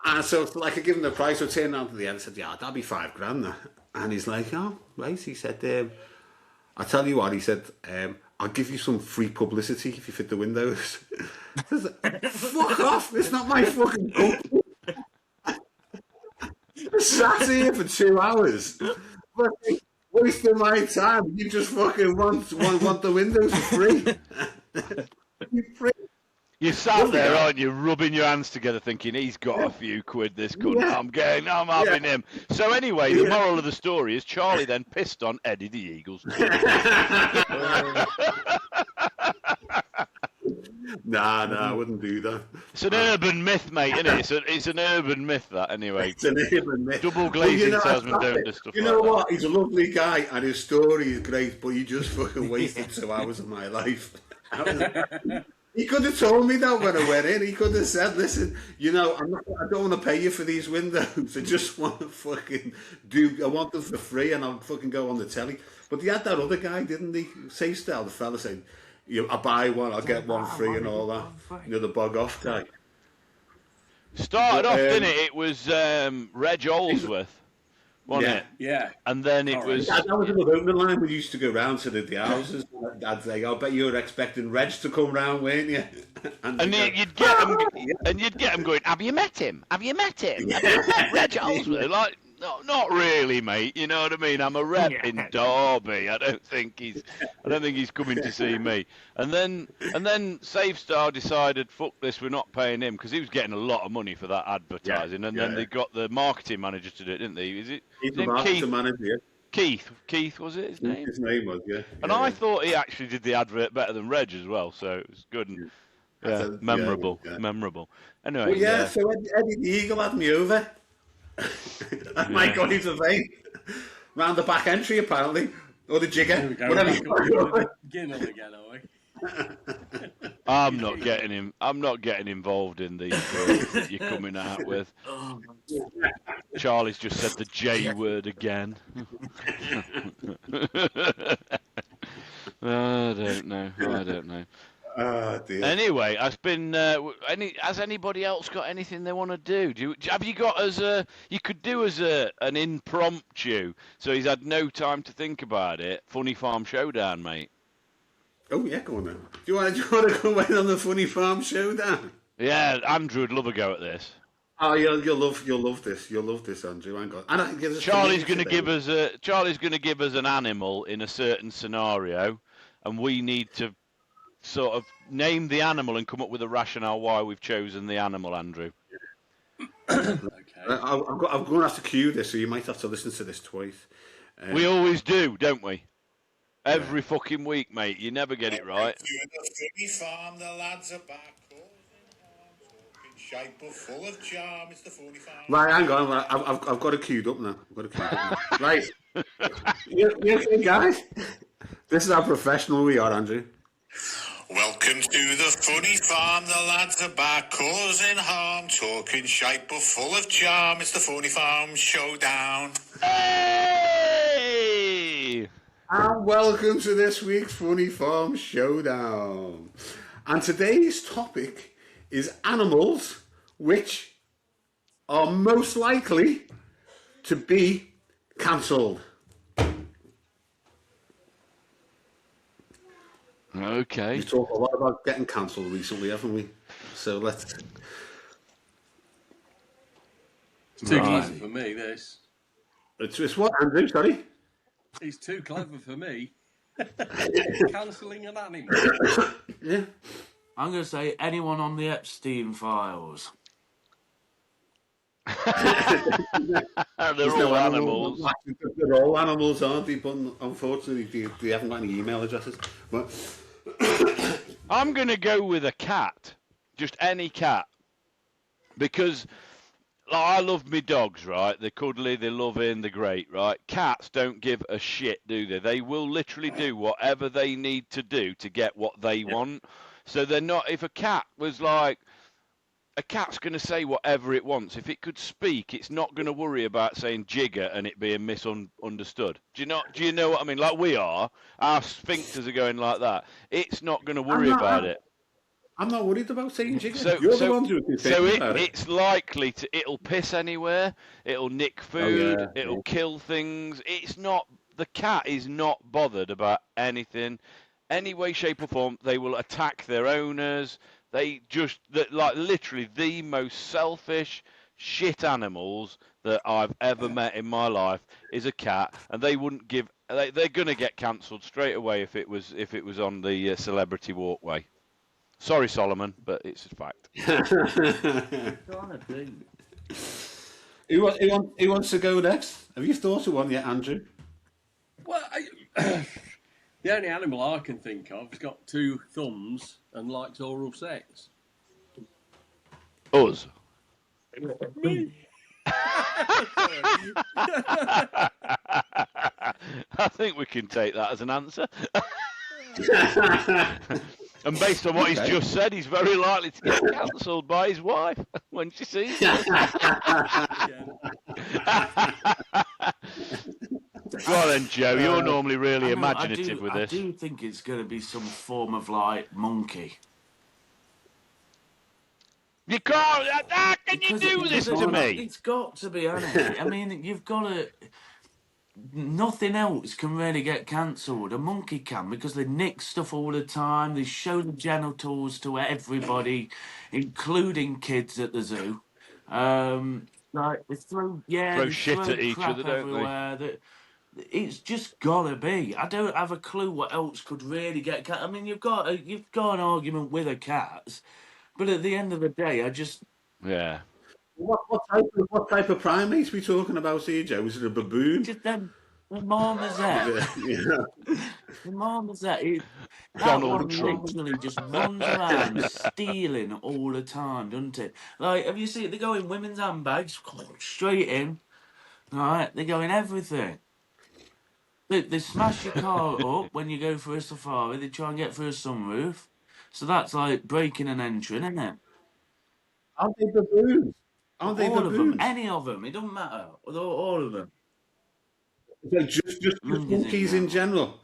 And so, like, I give him the price. I turned around to the end and said, yeah, that'll be $5,000. That. And he's like, oh, right. He said, I'll tell you what. He said, I'll give you some free publicity if you fit the windows. I was like, fuck off. It's not my fucking company. I sat here for 2 hours. Wasting my time. You just fucking want the windows for free. You sat there, aren't you, rubbing your hands together, thinking he's got a few quid. This cunt. Yeah. I'm having him. So anyway, the moral of the story is Charlie then pissed on Eddie the Eagles. Nah, I wouldn't do that. It's an urban myth, mate, isn't it? It's an urban myth, that, anyway. It's an urban myth. Double glazing salesmen don't do stuff like that. You know what? He's a lovely guy, and his story is great, but he just fucking wasted 2 hours of my life. He could have told me that when I went in. He could have said, listen, you know, I don't want to pay you for these windows. I just want to fucking I want them for free, and I'll fucking go on the telly. But he had that other guy, didn't he? Safe Style, the fella saying, I buy one, I'll get one free and all that. You know, the bug off guy. Started off, didn't it? It was Reg Olsworth, wasn't it? Yeah. And then it was... That was an opening line. We used to go round to the houses. I'd say, I bet you were expecting Reg to come round, weren't you? And you'd get them, and you'd get them going, have you met him? Have you met him? Have you met Reg Olsworth? Like, no, not really, mate. You know what I mean? I'm a rep in Derby. I don't think he's coming to see me. And then Safe Star decided, fuck this, we're not paying him, because he was getting a lot of money for that advertising. Then they got the marketing manager to do it, didn't they? He's the marketing manager. Keith was it his name? His name was, yeah. And I thought he actually did the advert better than Reg as well, so it was good and memorable. Anyway, well, so Eddie the Eagle had me over. That might go into vain. Round the back entry, apparently. Or the jigger. Whatever. Getting on again, are we? I'm not getting involved in these words that you're coming out with. Charlie's just said the J word again. I don't know. Dear. Anyway, has anybody else got anything they want to do? Have you got you could do as an impromptu, so he's had no time to think about it. Funny Farm Showdown, mate. Oh yeah, go on then. Do you want to go in on the Funny Farm Showdown? Yeah, Andrew would love a go at this. Oh, you'll love this, Andrew. Hang on. And Charlie's going to give us an animal in a certain scenario, and we need to sort of name the animal and come up with a rationale why we've chosen the animal, Andrew. Okay. I'm going to have to cue this, so you might have to listen to this twice. We always do, don't we? Every fucking week, mate. You never get it right. The Funny Farm, the lads are back. Talking shape but full of charm. It's the Funny Farm. Right, hang on. I've got it queued up now. Right. you okay, guys? This is how professional we are, Andrew. Welcome to the Funny Farm, the lads are back, causing harm, talking shape but full of charm. It's the Funny Farm Showdown. Hey! And welcome to this week's Funny Farm Showdown. And today's topic is animals which are most likely to be cancelled. Okay. We've talked a lot about getting cancelled recently, haven't we? So let's... It's too clever for me, this. It's what, Andrew? Sorry? It's too clever for me. Cancelling an animal. Yeah. I'm going to say anyone on the Epstein files. They're all animals. They're all animals, aren't they? But unfortunately, they haven't got any email addresses. But I'm going to go with a cat. Just any cat. Because I love me dogs, right? They're cuddly, they're loving, they're great, right? Cats don't give a shit, do they? They will literally do whatever they need to do to get what they want. So they're not... If a cat was like... A cat's going to say whatever it wants. If it could speak, it's not going to worry about saying jigger and it being misunderstood. Do you know what I mean? Like we are. Our sphincters are going like that. It's not going to worry about it. I'm not worried about saying jigger. So, You're the ones who can say about it. It's likely to... It'll piss anywhere. It'll nick food. It'll kill things. It's not... The cat is not bothered about anything. Any way, shape or form, they will attack their owners. They just, like, literally the most selfish shit animals that I've ever met in my life is a cat, and they wouldn't give. They're gonna get cancelled straight away if it was on the celebrity walkway. Sorry, Solomon, but it's a fact. Who wants to go next? Have you thought of one yet, Andrew? Well, the only animal I can think of has got two thumbs and likes oral sex. Us. Me. I think we can take that as an answer. And based on what he's just said, he's very likely to get cancelled by his wife when she sees him. Go on then, Joe. You're normally really imaginative with this. I do think it's going to be some form of, like, monkey. You can't... How can you do this to me? It's got to be, hasn't it? I mean, you've got to... Nothing else can really get cancelled. A monkey can, because they nick stuff all the time. They show the genitals to everybody, including kids at the zoo. Like they throw shit at each other, don't they? It's just gotta be. I don't have a clue what else could really get. I mean, you've got an argument with a cat, but at the end of the day, yeah. What type of primates we talking about here, Joe? Is it a baboon? Just them. The marmoset. The marmoset. Donald Trump literally just runs around stealing all the time, doesn't it? Like, have you seen? They go in women's handbags, straight in. All right, they go in everything. They smash your car up when you go for a safari. They try and get through a sunroof. So that's like breaking and entering, isn't it? Aren't they baboons? Aren't they all baboons? of them, any of them, it doesn't matter. All of them. So just monkeys in general.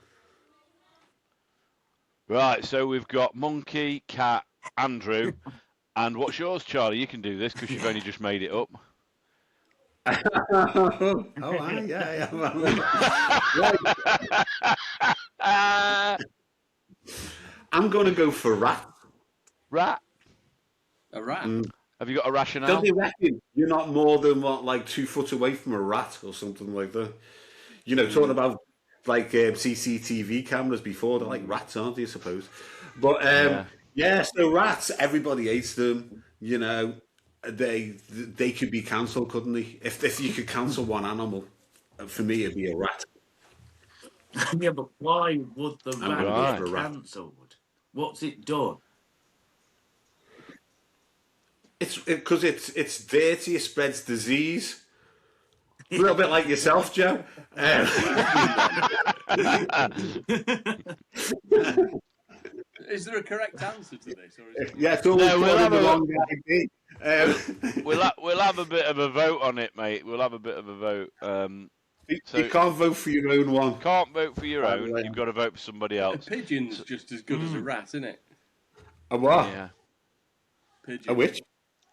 Right, so we've got Monkey, Cat, Andrew, and what's yours, Charlie? You can do this because you've only just made it up. Yeah. I'm going to go for rat. Rat. A rat. Have you got a rationale? Don't they reckon you're not more than like 2 foot away from a rat or something like that? You know, talking about like CCTV cameras before, they're like rats, aren't they? I suppose. But yeah, so rats, everybody hates them. You know, they could be cancelled, couldn't they? If you could cancel one animal, for me it'd be a rat. Yeah, but why would the I'm rat gonna go get for a rat. cancelled? What's it done? It's because it's dirty. It spreads disease. A little bit like yourself, Joe. Is there a correct answer to this? Or is it... Yeah, it's always we'll have the a- wrong ID. We'll have a bit of a vote on it, mate. We'll have a bit of a vote. You can't vote for your own one. Can't vote for your By own. the way. You've got to vote for somebody A else. pigeon's just as good as a rat, isn't it? A what? Yeah. Pigeon. A which?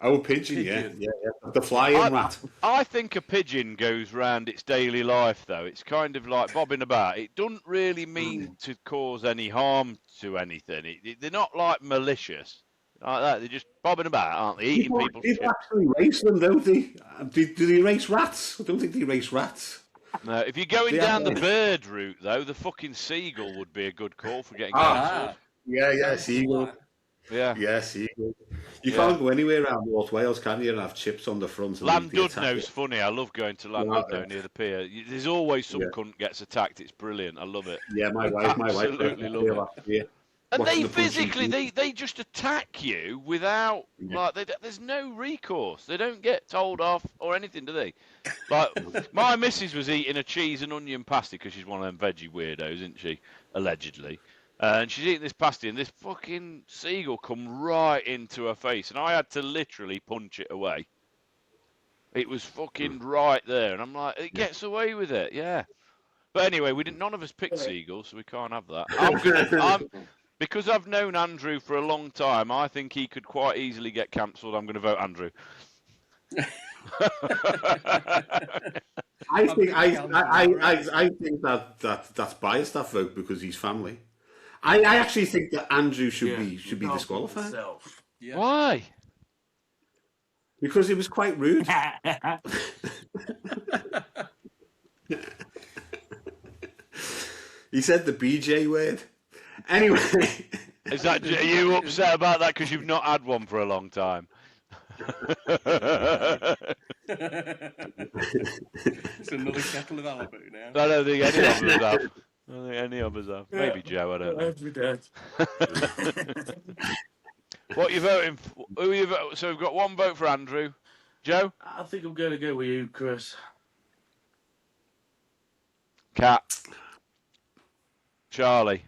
Oh, a pigeon. Pigeon. Yeah. The flying rat. I think a pigeon goes round its daily life, though. It's kind of like bobbing about. It doesn't really mean to cause any harm to anything. They're not like malicious like that. They're just bobbing about, aren't they? Eating people's shit. People actually race them, don't they? Do they race rats? I don't think they race rats. No, if you're going They down have- the bird route, though, the fucking seagull would be a good call for getting Ah, Yeah, seagull. cancelled. Yeah. Yeah, seagull. You Yeah. can't go anywhere around North Wales, can you, and have chips on the front? And they attack Llandudno's you? funny. I love going to Llandudno near the pier. There's always some cunt gets attacked. It's brilliant. I love it. Yeah, my wife. Absolutely love it. last year. And Watching they the punching physically, feet. they just attack you without, there's no recourse. They don't get told off or anything, do they? Like, my missus was eating a cheese and onion pasty because she's one of them veggie weirdos, isn't she? Allegedly. And she's eating this pasty and this fucking seagull come right into her face. And I had to literally punch it away. It was fucking right there. And I'm like, it gets away with it, yeah. But anyway, none of us picked seagulls, so we can't have that. Because I've known Andrew for a long time, I think he could quite easily get cancelled. I'm going to vote Andrew. I think that's biased, that vote, because he's family. I actually think that Andrew should be disqualified Himself. yeah. Why? because it was quite rude. He said the BJ word. Anyway, Are you upset about that because you've not had one for a long time? It's another kettle of Alibu now. I don't think any of us have. I don't think any of us have. Maybe Joe, I don't know. Every day. What are you voting for? Who are you voting? So we've got one vote for Andrew. Joe? I think I'm going to go with you, Chris. Cat. Charlie.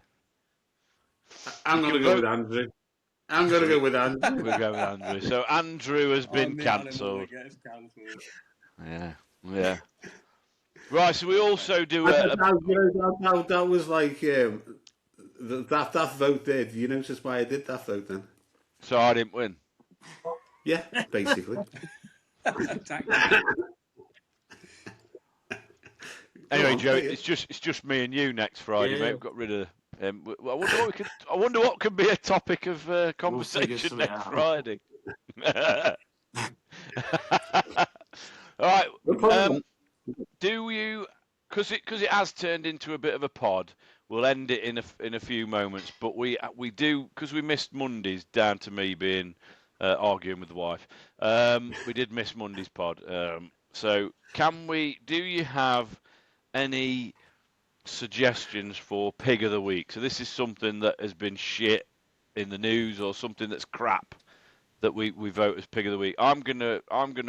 I'm going to go with Andrew. I'm going to go with Andrew. We'll go with Andrew. So Andrew has been I'm the animal cancelled. that gets cancelled. Yeah. Right, so we also do That was like that vote there. Do you notice why I did that vote then? So I didn't win. Yeah, basically. Anyway, on, Joe, say it. it's just me and you next Friday, Yeah. mate. We've got rid of. I wonder what could be a topic of conversation something next out. Friday. All right. No problem. Do you? Because it has turned into a bit of a pod. We'll end it in a few moments, but we do, because we missed Mondays down to me being arguing with the wife. We did miss Monday's pod. So do you have any suggestions for Pig of the Week? So this is something that has been shit in the news or something that's crap that we vote as Pig of the Week. I'm gonna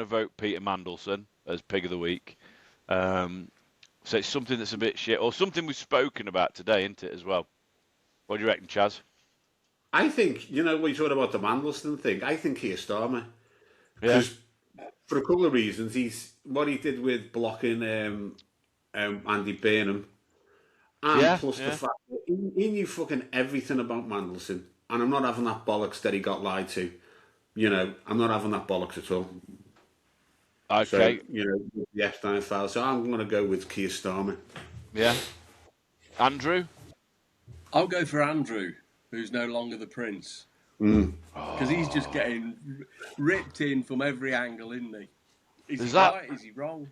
vote Peter Mandelson as Pig of the Week. So it's something that's a bit shit, or something we've spoken about today, isn't it, as well? What do you reckon, Chaz? I think, when you talk about the Mandelson thing, I think he's Starmer. Yeah. Because for a couple of reasons, what he did with blocking Andy Burnham, and plus the fact he knew fucking everything about Mandelson, and I'm not having that bollocks that he got lied to. You know, I'm not having that bollocks at all. Okay. So, you know, the Epstein file. So I'm going to go with Keir Starmer. Yeah. Andrew? I'll go for Andrew, who's no longer the prince. Because he's just getting ripped in from every angle, isn't he? Is he right? Is he wrong?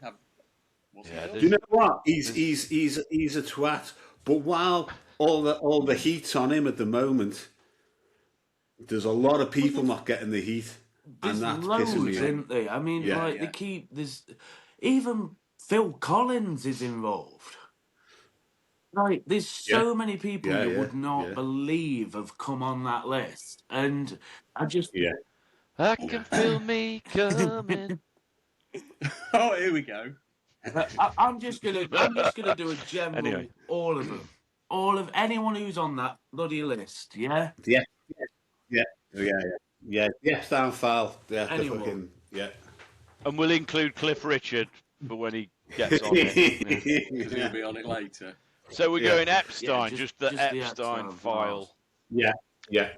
Do you know what? He's a twat. But while all the heat's on him at the moment, there's a lot of people not getting the heat. There's And that's loads, pissing me off. isn't there? I mean, they keep... Even Phil Collins is involved. Like, there's so many people you would not believe have come on that list. And I just... Yeah. I can feel me coming. Oh, here we go. I'm just gonna do a general, all of them. All of anyone who's on that bloody list, yeah? Yeah. The Epstein file. Yeah, Anyone. the fucking, yeah. And we'll include Cliff Richard for when he gets on it. Because he'll be on it later. So we're going Epstein, Yeah, just the Epstein file. Yeah. Yeah,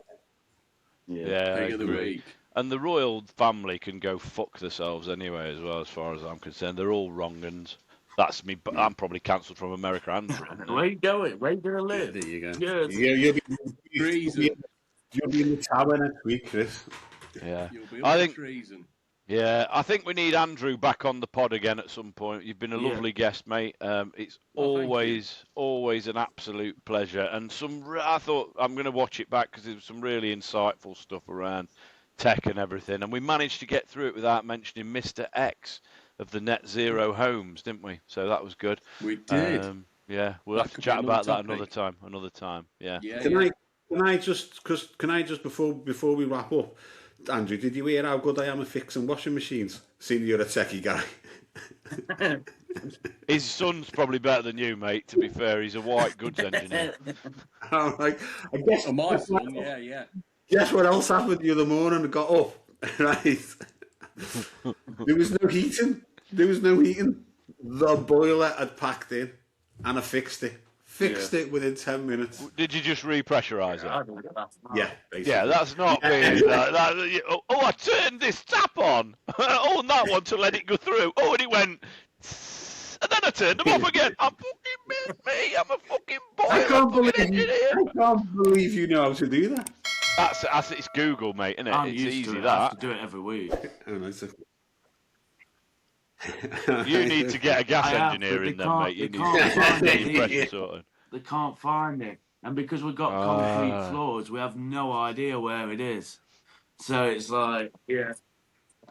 Pick of the week. And the royal family can go fuck themselves anyway, as well, as far as I'm concerned. They're all wrong uns. That's me, but I'm probably cancelled from America and from Where you going? Where you gonna live? There you go. Good. You'll be in the tower next week, Chris. Yeah. You'll be on treason. Yeah, I think we need Andrew back on the pod again at some point. You've been a lovely guest, mate. It's always an absolute pleasure. And I thought I'm going to watch it back because there's some really insightful stuff around tech and everything. And we managed to get through it without mentioning Mr. X of the Net Zero Homes, didn't we? So that was good. We did. Yeah, we'll have to chat about that another time. Yeah. Can I just before we wrap up, Andrew, did you hear how good I am at fixing washing machines? Seeing you're a techie guy. His son's probably better than you, mate, to be fair. He's a white goods engineer. I'm like, I guess my son, yeah. Guess what else happened the other morning? I got up, right? There was no heating. The boiler had packed in, and I fixed it. It within 10 minutes. Did you just repressurise it? Yeah, basically. Yeah, that's not being. I turned this tap on. And that one to let it go through. And it went. And then I turned them off again. I'm a fucking boy. I can't believe you know how to do that. That's it's Google, mate, isn't it? It's easy that. I have to do it every week. You need to get a gas engineer in then, mate. You need to get pressure sorted. They can't find it. And because we've got concrete floors, we have no idea where it is. So it's like, look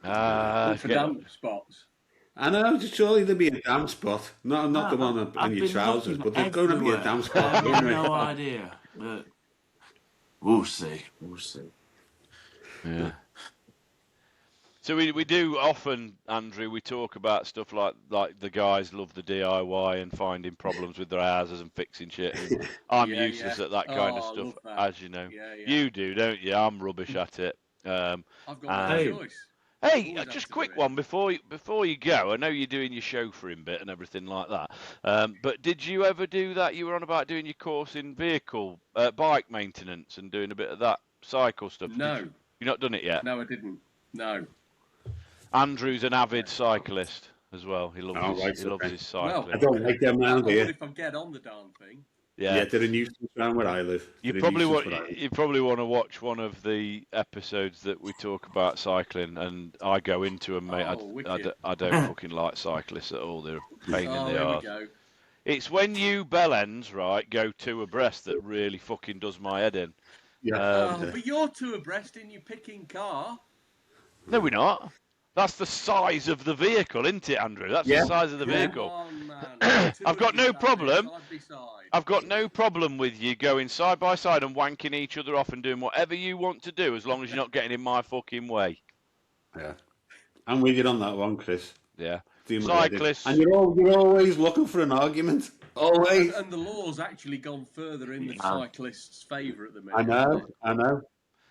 for damp spots. I know, surely there'll be a damp spot. Not the one on your trousers, but there's going to be a damp spot. I have no idea. But we'll see. Yeah. So we do often, Andrew, we talk about stuff like the guys love the DIY and finding problems with their houses and fixing shit. And I'm useless at that kind of stuff, as you know. You do, don't you? I'm rubbish at it. I've got no choice. Hey, just a quick one before you go. I know you're doing your chauffeuring bit and everything like that. But did you ever do that? You were on about doing your course in bike maintenance and doing a bit of that cycle stuff. No. You've not done it yet? No, I didn't. No. Andrew's an avid cyclist as well. He loves his cycling. Well, I don't like them around here. If I get on the darn thing. Yeah, they're a nuisance around where I live. You probably want to watch one of the episodes that we talk about cycling, and I go into them, mate. I don't fucking like cyclists at all. They're a pain in the arse. It's when you bellends, right, go two abreast that really fucking does my head in. Yeah. But you're two abreast in your picking car. No, we're not. That's the size of the vehicle, isn't it, Andrew? That's the size of the vehicle. Come on, man. I've got no problem. Side by side. I've got no problem with you going side by side and wanking each other off and doing whatever you want to do, as long as you're not getting in my fucking way. Yeah, I'm with you on that one, Chris. Yeah, cyclists. And you're always looking for an argument. Always. And the law's actually gone further in the cyclist's favour at the minute. I know.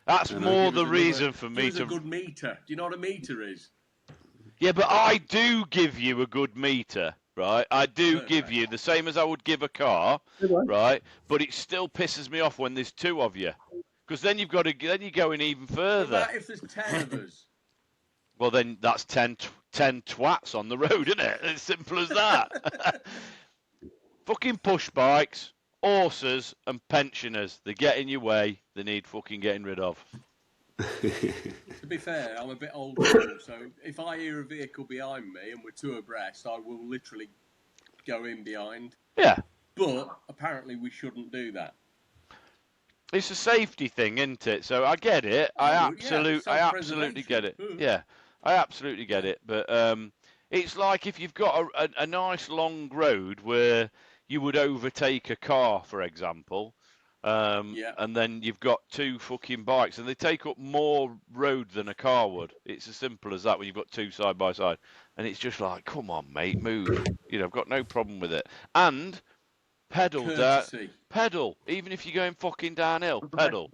That's more the reason for me to. A good meter. Do you know what a meter is? Yeah, but I do give you a good meter, right? I do Perfect. give you the same as I would give a car, Good one. right? But it still pisses me off when there's two of you, because then you're going even What further. about if there's 10 of us? Well, then that's 10 twats on the road, isn't it? As simple as that. Fucking push bikes, horses, and pensioners. They get in your way. They need fucking getting rid of. To be fair, I'm a bit old school, so if I hear a vehicle behind me and we're two abreast, I will literally go in behind. Yeah. But apparently we shouldn't do that. It's a safety thing, isn't it? So I get it. I absolutely get it. Yeah, I absolutely get it. But it's like if you've got a nice long road where you would overtake a car, for example, and then you've got two fucking bikes, and they take up more road than a car would. It's as simple as that when you've got two side by side, and it's just like, come on, mate, move. I've got no problem with it. And pedal, even if you're going fucking downhill, pedal,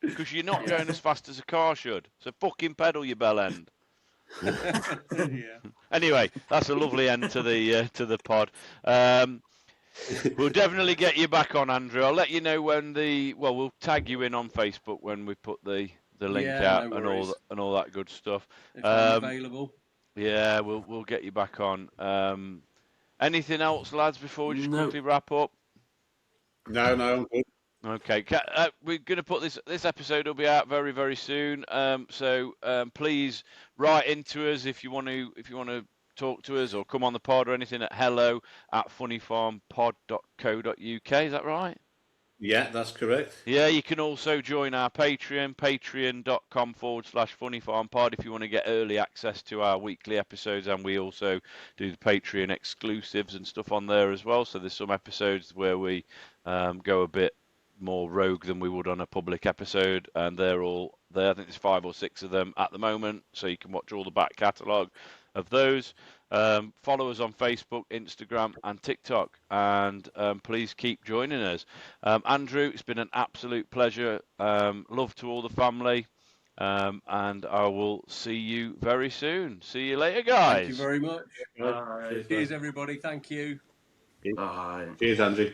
because you're not going as fast as a car should. So fucking pedal, you bell end. Yeah. Anyway, that's a lovely end to the pod. We'll definitely get you back on, Andrew. I'll let you know when we'll tag you in on Facebook when we put the link out no and all that good stuff. If I'm available. Yeah, we'll get you back on. Anything else, lads, before we just quickly wrap up? No, I'm good. Okay, we're going to put this episode will be out very, very soon. So please write into us if you want to talk to us or come on the pod or anything at hello@funnyfarmpod.co.uk. Is that right? Yeah, that's correct. Yeah, you can also join our Patreon, patreon.com/funnyfarmpod if you want to get early access to our weekly episodes, and we also do the Patreon exclusives and stuff on there as well. So there's some episodes where we go a bit more rogue than we would on a public episode, and they're all there. I think there's 5 or 6 of them at the moment, so you can watch all the back catalogue of those. Follow us on Facebook, Instagram, and TikTok, and please keep joining us. Andrew, it's been an absolute pleasure. Love to all the family, and I will see you very soon. See you later, guys. Thank you very much. Bye. Cheers, everybody. Thank you. Bye. Cheers, Andrew.